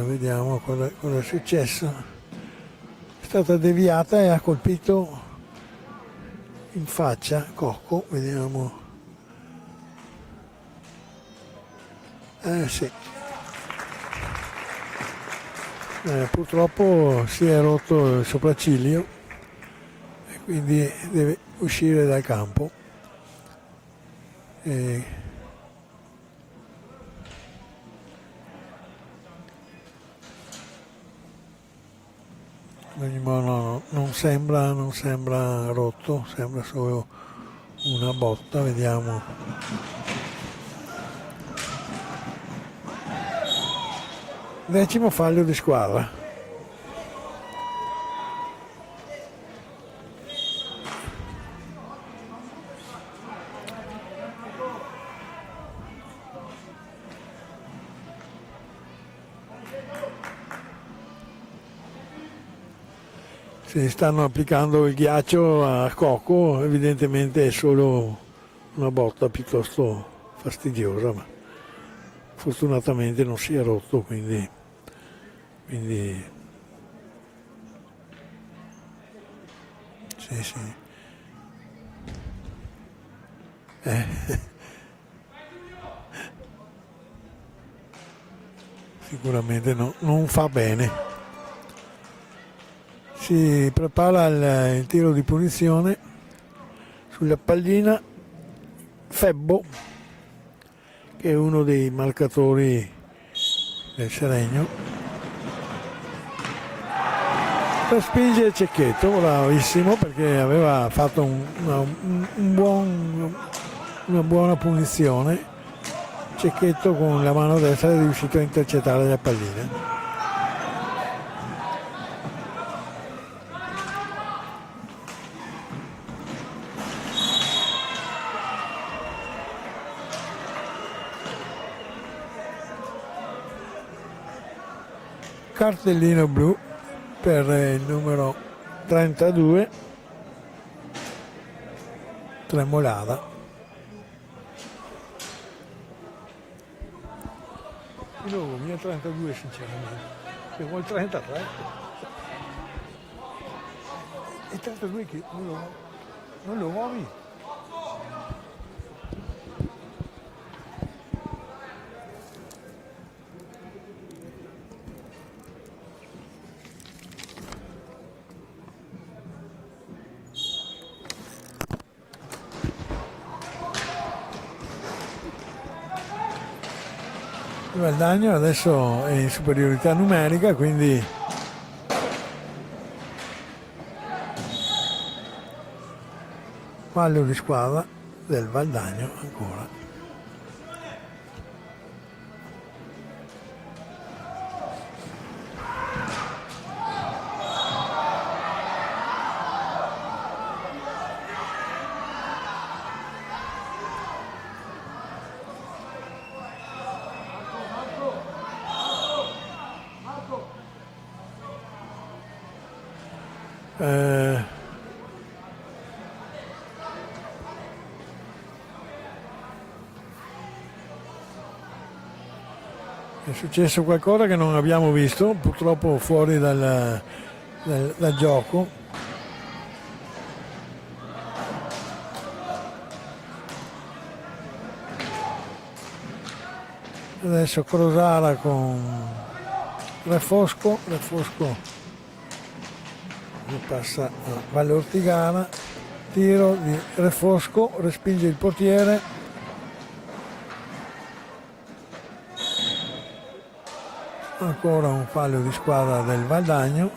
Vediamo cosa è successo. È stata deviata e ha colpito in faccia Cocco, vediamo. Sì. Purtroppo si è rotto il sopracciglio e quindi deve uscire dal campo. No, non sembra rotto, sembra solo una botta, vediamo. Decimo fallo di squadra. Si stanno applicando il ghiaccio a Cocco, evidentemente è solo una botta piuttosto fastidiosa, ma fortunatamente non si è rotto, quindi sì. Sicuramente non fa bene. Si prepara il tiro di punizione sulla pallina Febbo, che è uno dei marcatori del Seregno. Respinge il Cecchetto, bravissimo, perché aveva fatto una buona punizione. Cecchetto con la mano destra è riuscito a intercettare la pallina. Cartellino blu per il numero 32, Tremolada. Di nuovo, mia 32 sinceramente, siamo il 33. Il 32 che non lo muovi. Il Valdagno adesso è in superiorità numerica, quindi fallo di squadra del Valdagno ancora. È successo qualcosa che non abbiamo visto, purtroppo fuori dal gioco. Adesso Crosara con Refosco passa a Valle Ortigara, tiro di Refosco, respinge il portiere. Ancora un fallo di squadra del Valdagno.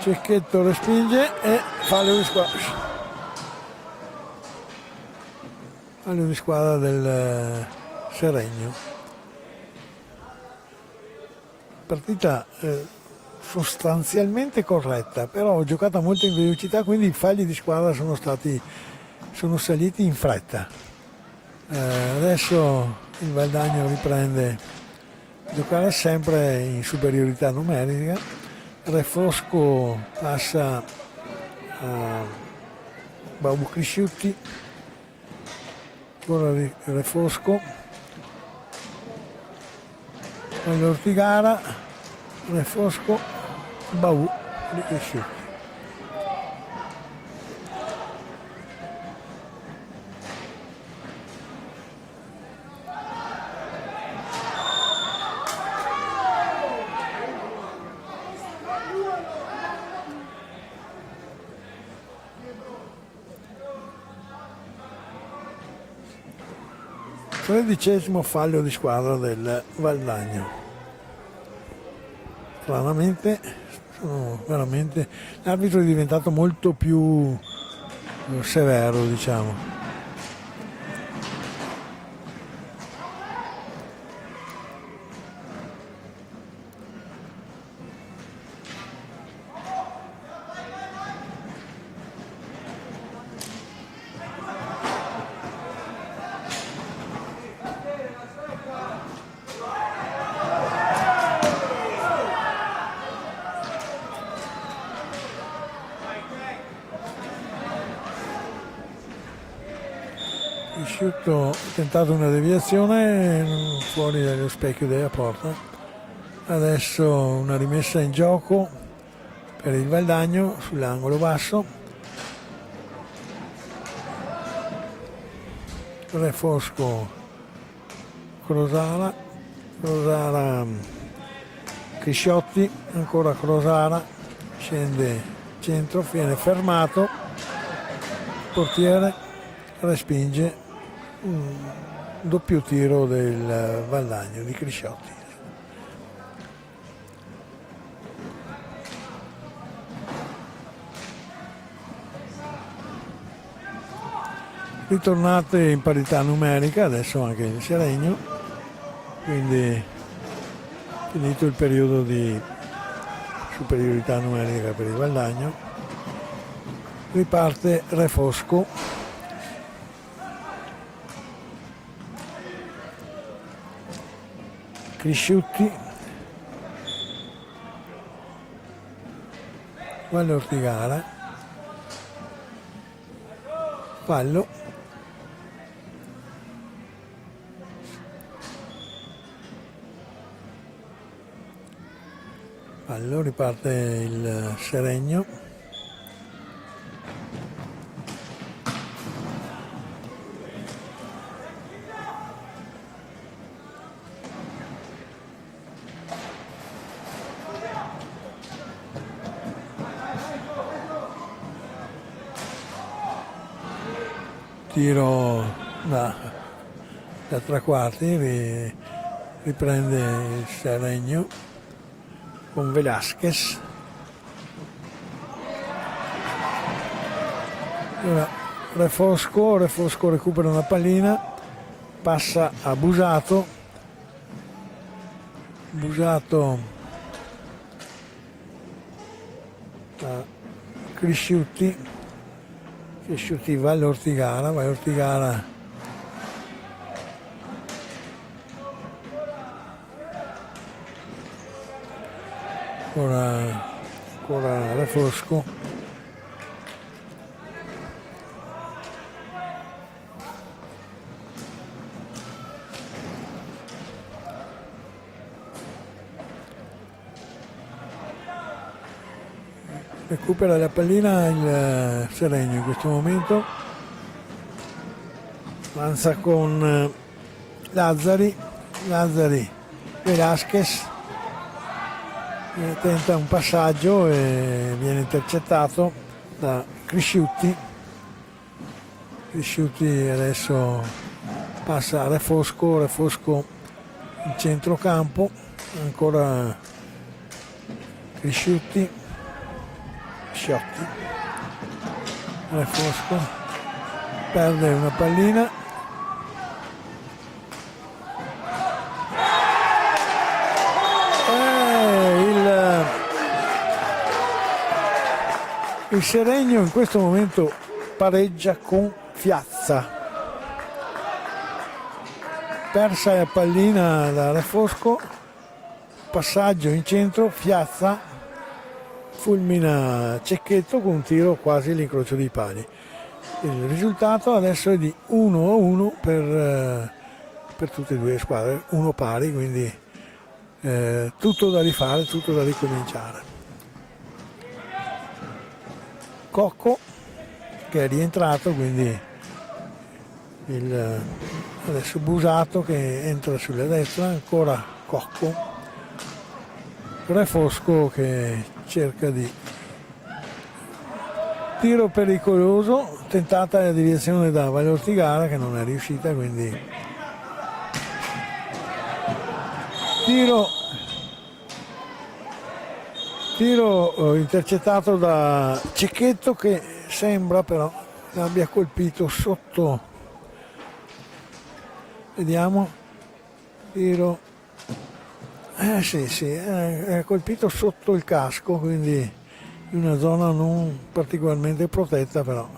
Cecchetto respinge e fallo di squadra. Fallo di squadra del Seregno. Partita sostanzialmente corretta, però giocata molto in velocità, quindi i falli di squadra sono saliti in fretta. Adesso il Valdagno riprende a giocare sempre in superiorità numerica. Refosco passa a Babu Crisciutti, ancora Refosco, all'Ortigara, Refosco, Babu di Crisciutti. 13° fallo di squadra del Valdagno. Stranamente, veramente l'arbitro è diventato molto più severo, diciamo. Crisciuto ha tentato una deviazione fuori dallo specchio della porta, Adesso una rimessa in gioco per il Valdagno sull'angolo basso. Re Fosco, Crosara, Crisciotti, ancora Crosara, scende centro, viene fermato, portiere respinge un doppio tiro del Valdagno di Crisciotti. Ritornate in parità numerica, adesso anche il Seregno, quindi finito il periodo di superiorità numerica per il Valdagno, riparte Re Fosco, Crisciutti, Valle Ortigara, fallo. Fallo, riparte il Seregno. Tiro da tre quarti, riprende il Seregno con Velasquez. Ora Re Fosco recupera una pallina, passa a Busato a Crisciutti, Valle Ortigara, ancora Re Fosco, recupera la pallina il Seregno in questo momento, avanza con Lazzari, Velasquez, tenta un passaggio e viene intercettato da Crisciutti. Adesso passa a Re Fosco in centrocampo, ancora Crisciotti, Re Fosco perde una pallina, il Seregno in questo momento pareggia con Fiazza, persa la pallina da Re Fosco, passaggio in centro, Fiazza fulmina Cecchetto con un tiro quasi all'incrocio dei pali. Il risultato adesso è di 1-1 per tutte e due le squadre, 1 pari, quindi tutto da rifare, tutto da ricominciare. Cocco che è rientrato, quindi adesso Busato che entra sulla destra, ancora Cocco, Re Fosco che cerca di tiro pericoloso, tentata la deviazione da Valle Ortigara che non è riuscita, quindi tiro intercettato da Cecchetto che sembra però l'abbia colpito sotto, vediamo, tiro, sì, è colpito sotto il casco, quindi in una zona non particolarmente protetta, però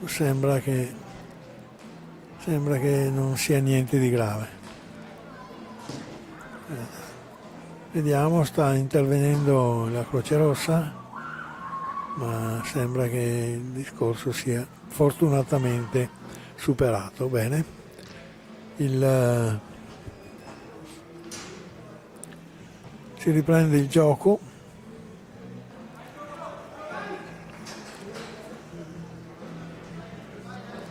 sembra che non sia niente di grave. Vediamo, sta intervenendo la Croce Rossa, ma sembra che il discorso sia fortunatamente superato. Bene, il si riprende il gioco.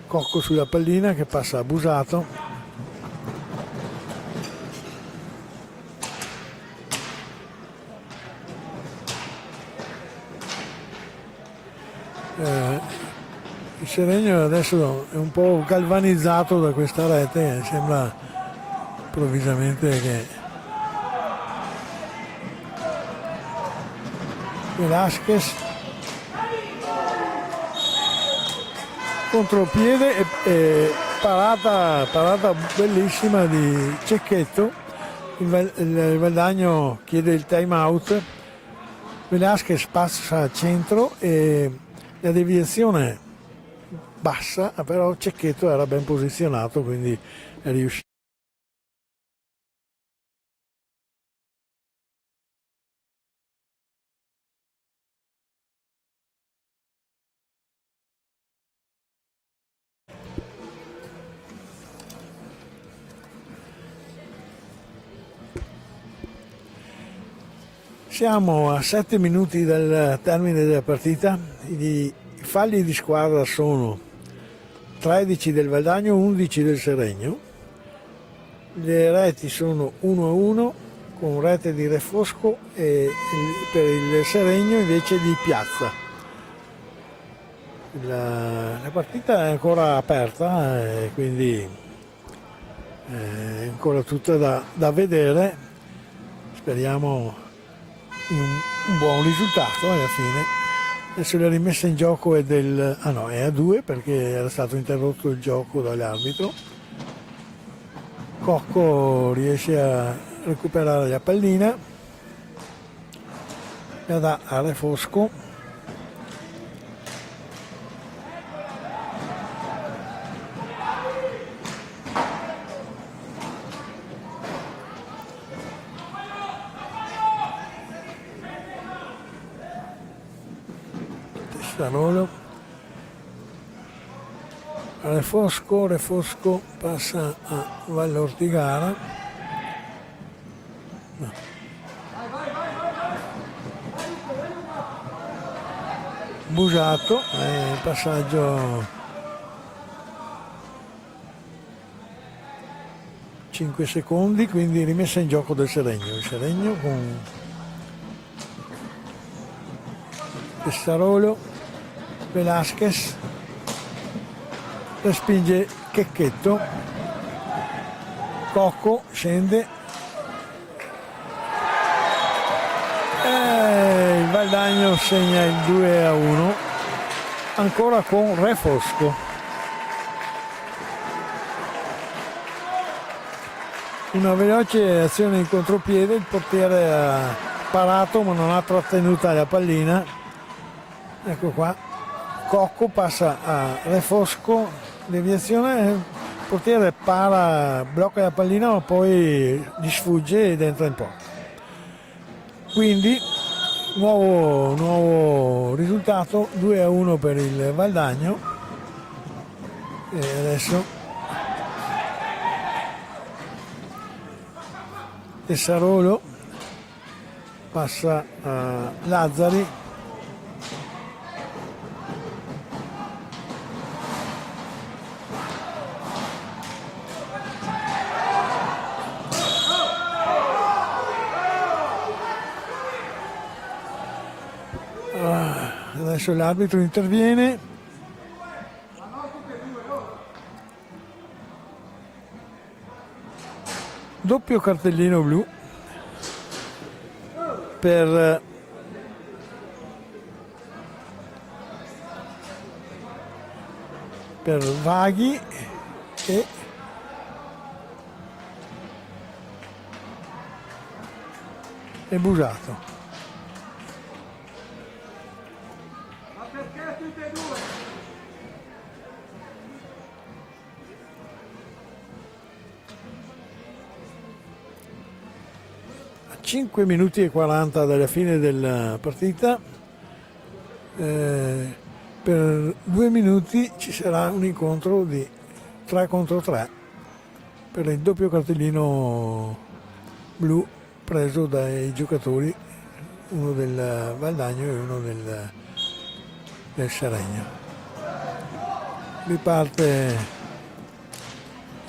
Cocco sulla pallina che passa abusato. Il Seregno adesso è un po' galvanizzato da questa rete, sembra improvvisamente che Velázquez contropiede e parata bellissima di Cecchetto. Il Valdagno chiede il time out, Velázquez passa al centro e la deviazione bassa, però Cecchetto era ben posizionato, quindi è riuscito. Siamo a 7 minuti dal termine della partita, i falli di squadra sono 13 del Valdagno, 11 del Seregno, le reti sono 1-1 con rete di Refosco e per il Seregno invece di Piazza. La partita è ancora aperta e quindi è ancora tutta da vedere, speriamo un buon risultato alla fine. Adesso la rimessa in gioco è è a 2 perché era stato interrotto il gioco dall'arbitro. Cocco riesce a recuperare la pallina, la dà a Refosco. Refosco passa a Vallortigara. No. Busato, passaggio 5 secondi, quindi rimessa in gioco del Seregno. Il Seregno con Tessarolo, Velázquez, respinge Cecchetto, Cocco scende e il Valdagno segna il 2-1 ancora con Refosco. Una veloce azione in contropiede, il portiere ha parato ma non ha trattenuta la pallina. Ecco qua, Cocco passa a Refosco, deviazione, il portiere blocca la pallina ma poi gli sfugge ed entra in porta. Quindi nuovo risultato, 2-1 per il Valdagno. E adesso Tessarolo passa a Lazzari. Adesso l'arbitro interviene. Doppio cartellino blu per Vaghi e Busato. A 5 minuti e 40 dalla fine della partita, per 2 minuti ci sarà un incontro di 3 contro 3 per il doppio cartellino blu preso dai giocatori, uno del Valdagno e uno del Seregno. Riparte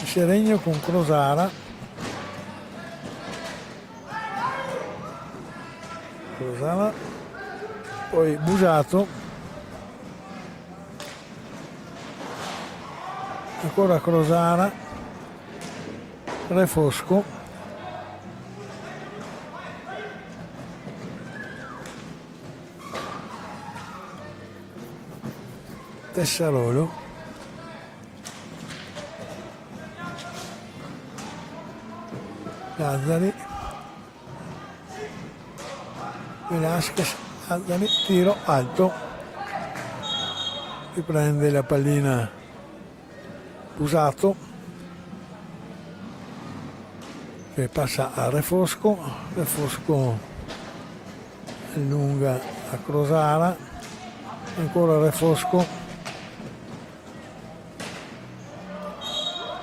il Seregno con Crosara, poi Busato, ancora Crosara, Refosco, Tessarolo, Lazzari, Velasquez, Lazzari, tiro alto, riprende la pallina Busato che passa a Refosco, Refosco allunga a Crosara, ancora Refosco,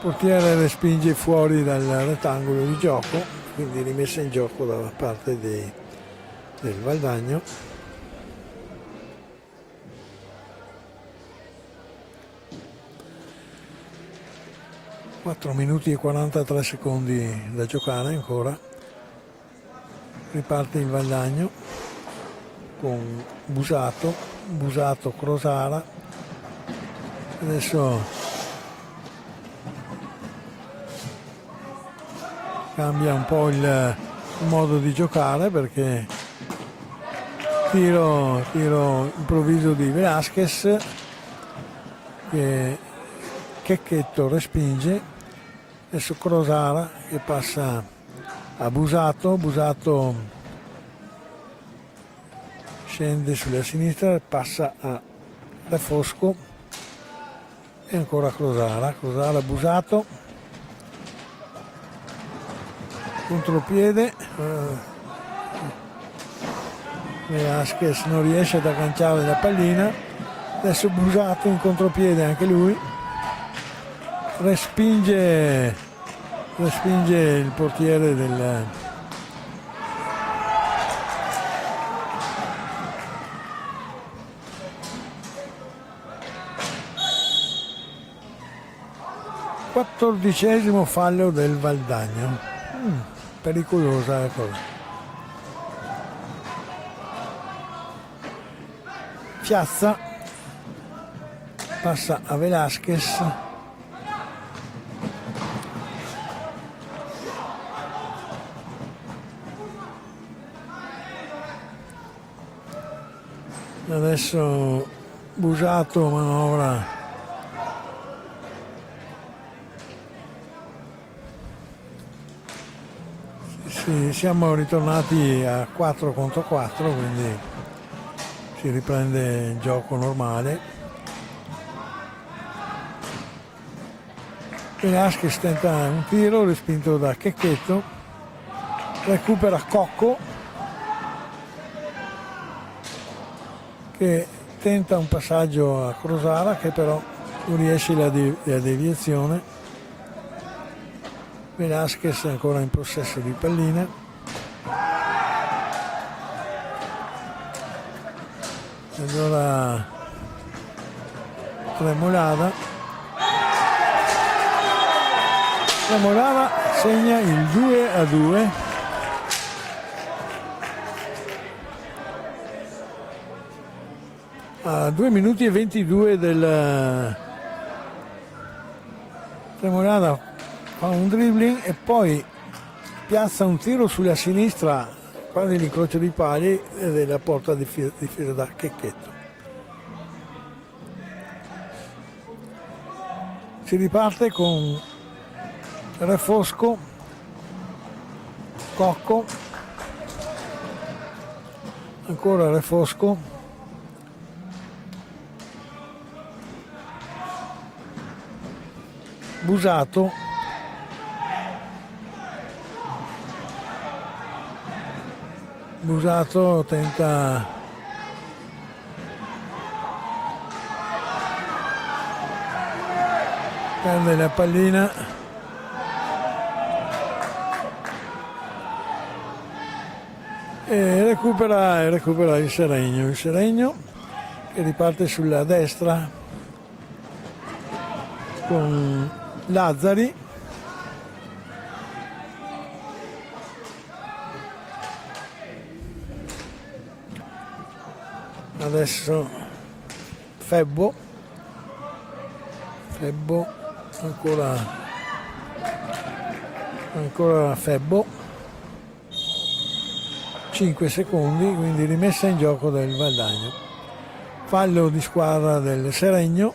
portiere respinge fuori dal rettangolo di gioco, quindi rimessa in gioco da parte del Valdagno. Quattro minuti e 43 secondi da giocare ancora. Riparte il Valdagno con Busato, Crosara. Adesso cambia un po' il modo di giocare perché tiro improvviso di Velasquez che Checchetto respinge. Adesso Crosara che passa a Busato scende sulla sinistra, passa a Refosco e ancora Crosara, Busato, contropiede, Velasquez non riesce ad agganciare la pallina, adesso Busato in contropiede anche lui, respinge il portiere del quattordicesimo fallo del Valdagno. Pericolosa la cosa. Piazza passa a Velasquez, adesso Busato manovra siamo ritornati a 4 contro 4, quindi si riprende il gioco normale. Velasquez tenta un tiro respinto da Checchetto, recupera Cocco che tenta un passaggio a Crosara che però non riesce la deviazione. Velasquez è ancora in possesso di pallina. Allora Tremolava segna il 2-2. A 2 minuti e 22 del Tremolava fa un dribbling e poi piazza un tiro sulla sinistra, quasi l'incrocio di pali della porta difesa da Checchetto. Si riparte con Refosco, Cocco, ancora Refosco, Busato, tenta perde la pallina, e recupera il Seregno che riparte sulla destra con Lazzari, adesso Febbo ancora Febbo, 5 secondi, quindi rimessa in gioco del Valdagno. Fallo di squadra del Seregno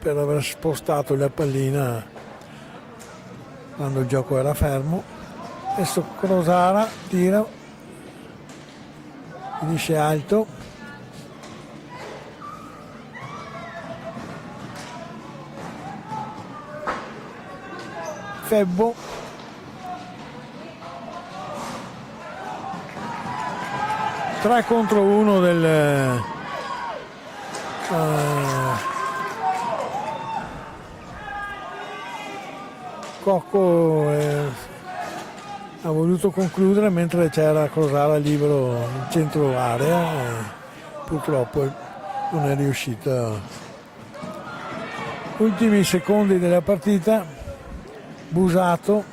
per aver spostato la pallina quando il gioco era fermo. Adesso Crosara tira, finisce alto, Febbo, tre contro uno del Cocco ha voluto concludere mentre c'era Crosara libero in centro area e purtroppo non è riuscito. Ultimi secondi della partita, Busato,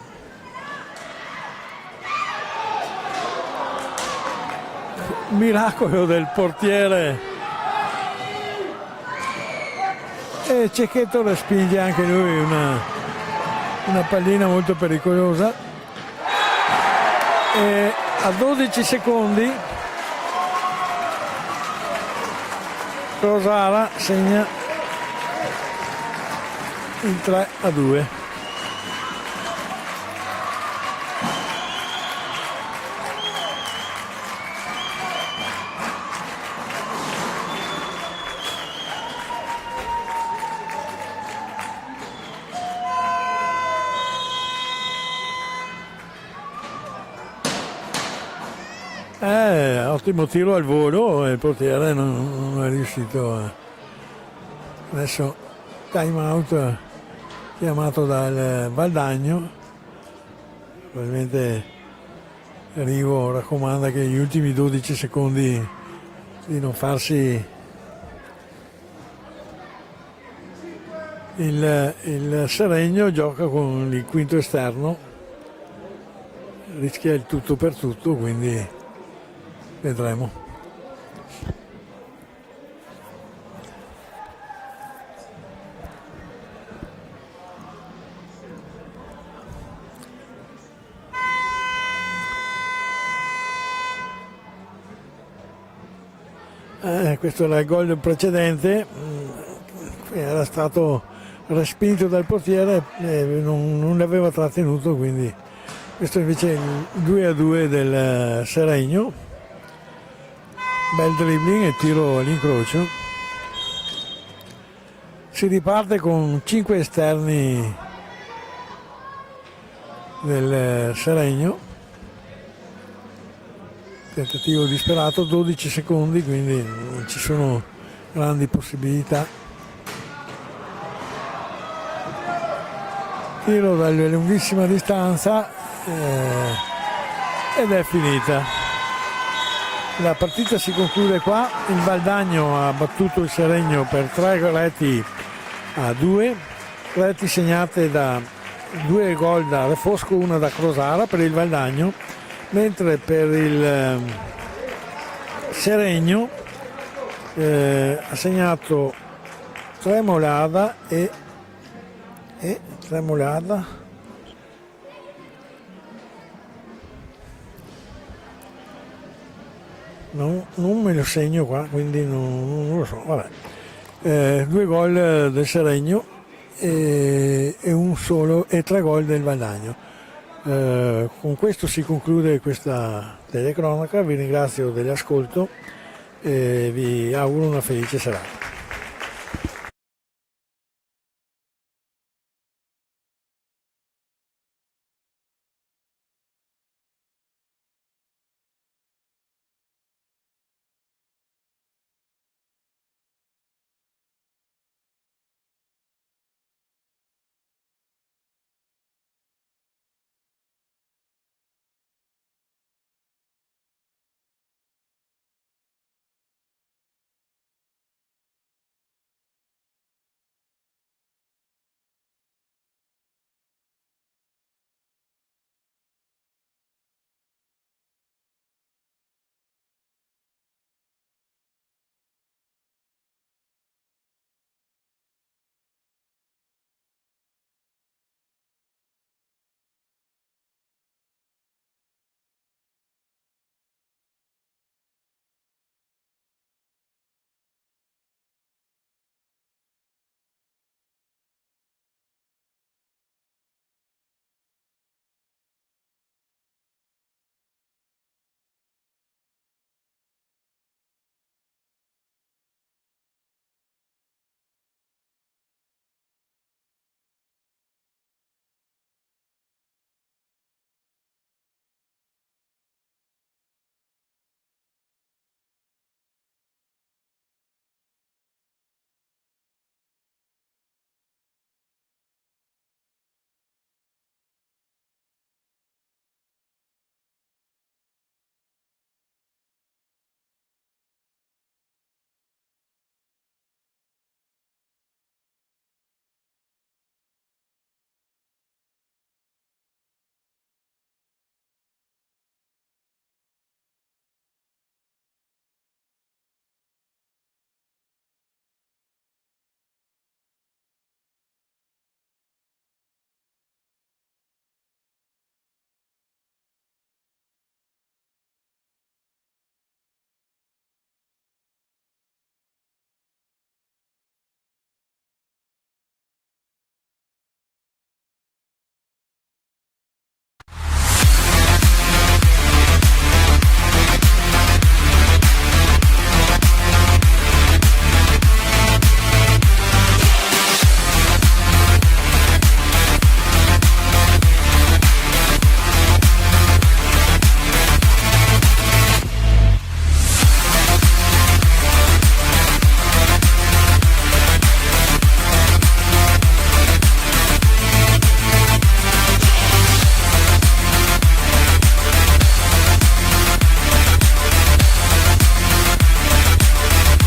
miracolo del portiere e Cecchetto respinge anche lui una pallina molto pericolosa e a 12 secondi Crosara segna il 3-2. Ottimo tiro al volo e il portiere non è riuscito adesso time out chiamato dal Valdagno, probabilmente Rivo raccomanda che gli ultimi 12 secondi di non farsi il Seregno, gioca con il quinto esterno, rischia il tutto per tutto, quindi vedremo. Questo era il gol precedente, era stato respinto dal portiere e non l'aveva trattenuto, quindi questo invece è il 2-2 del Seregno. Bel dribbling e tiro all'incrocio. Si riparte con 5 esterni del Seregno. Tentativo disperato, 12 secondi, quindi non ci sono grandi possibilità. Tiro dalle lunghissima distanza ed è finita. La partita si conclude qua, il Valdagno ha battuto il Seregno per 3-2, reti segnate da 2 gol da Refosco, una da Crosara per il Valdagno, mentre per il Seregno ha segnato Tremolada e Tremolada. Non me lo segno qua, quindi non lo so, vabbè. 2 gol del Seregno e 3 gol del Valdagno. Con questo si conclude questa telecronaca, vi ringrazio dell'ascolto e vi auguro una felice serata.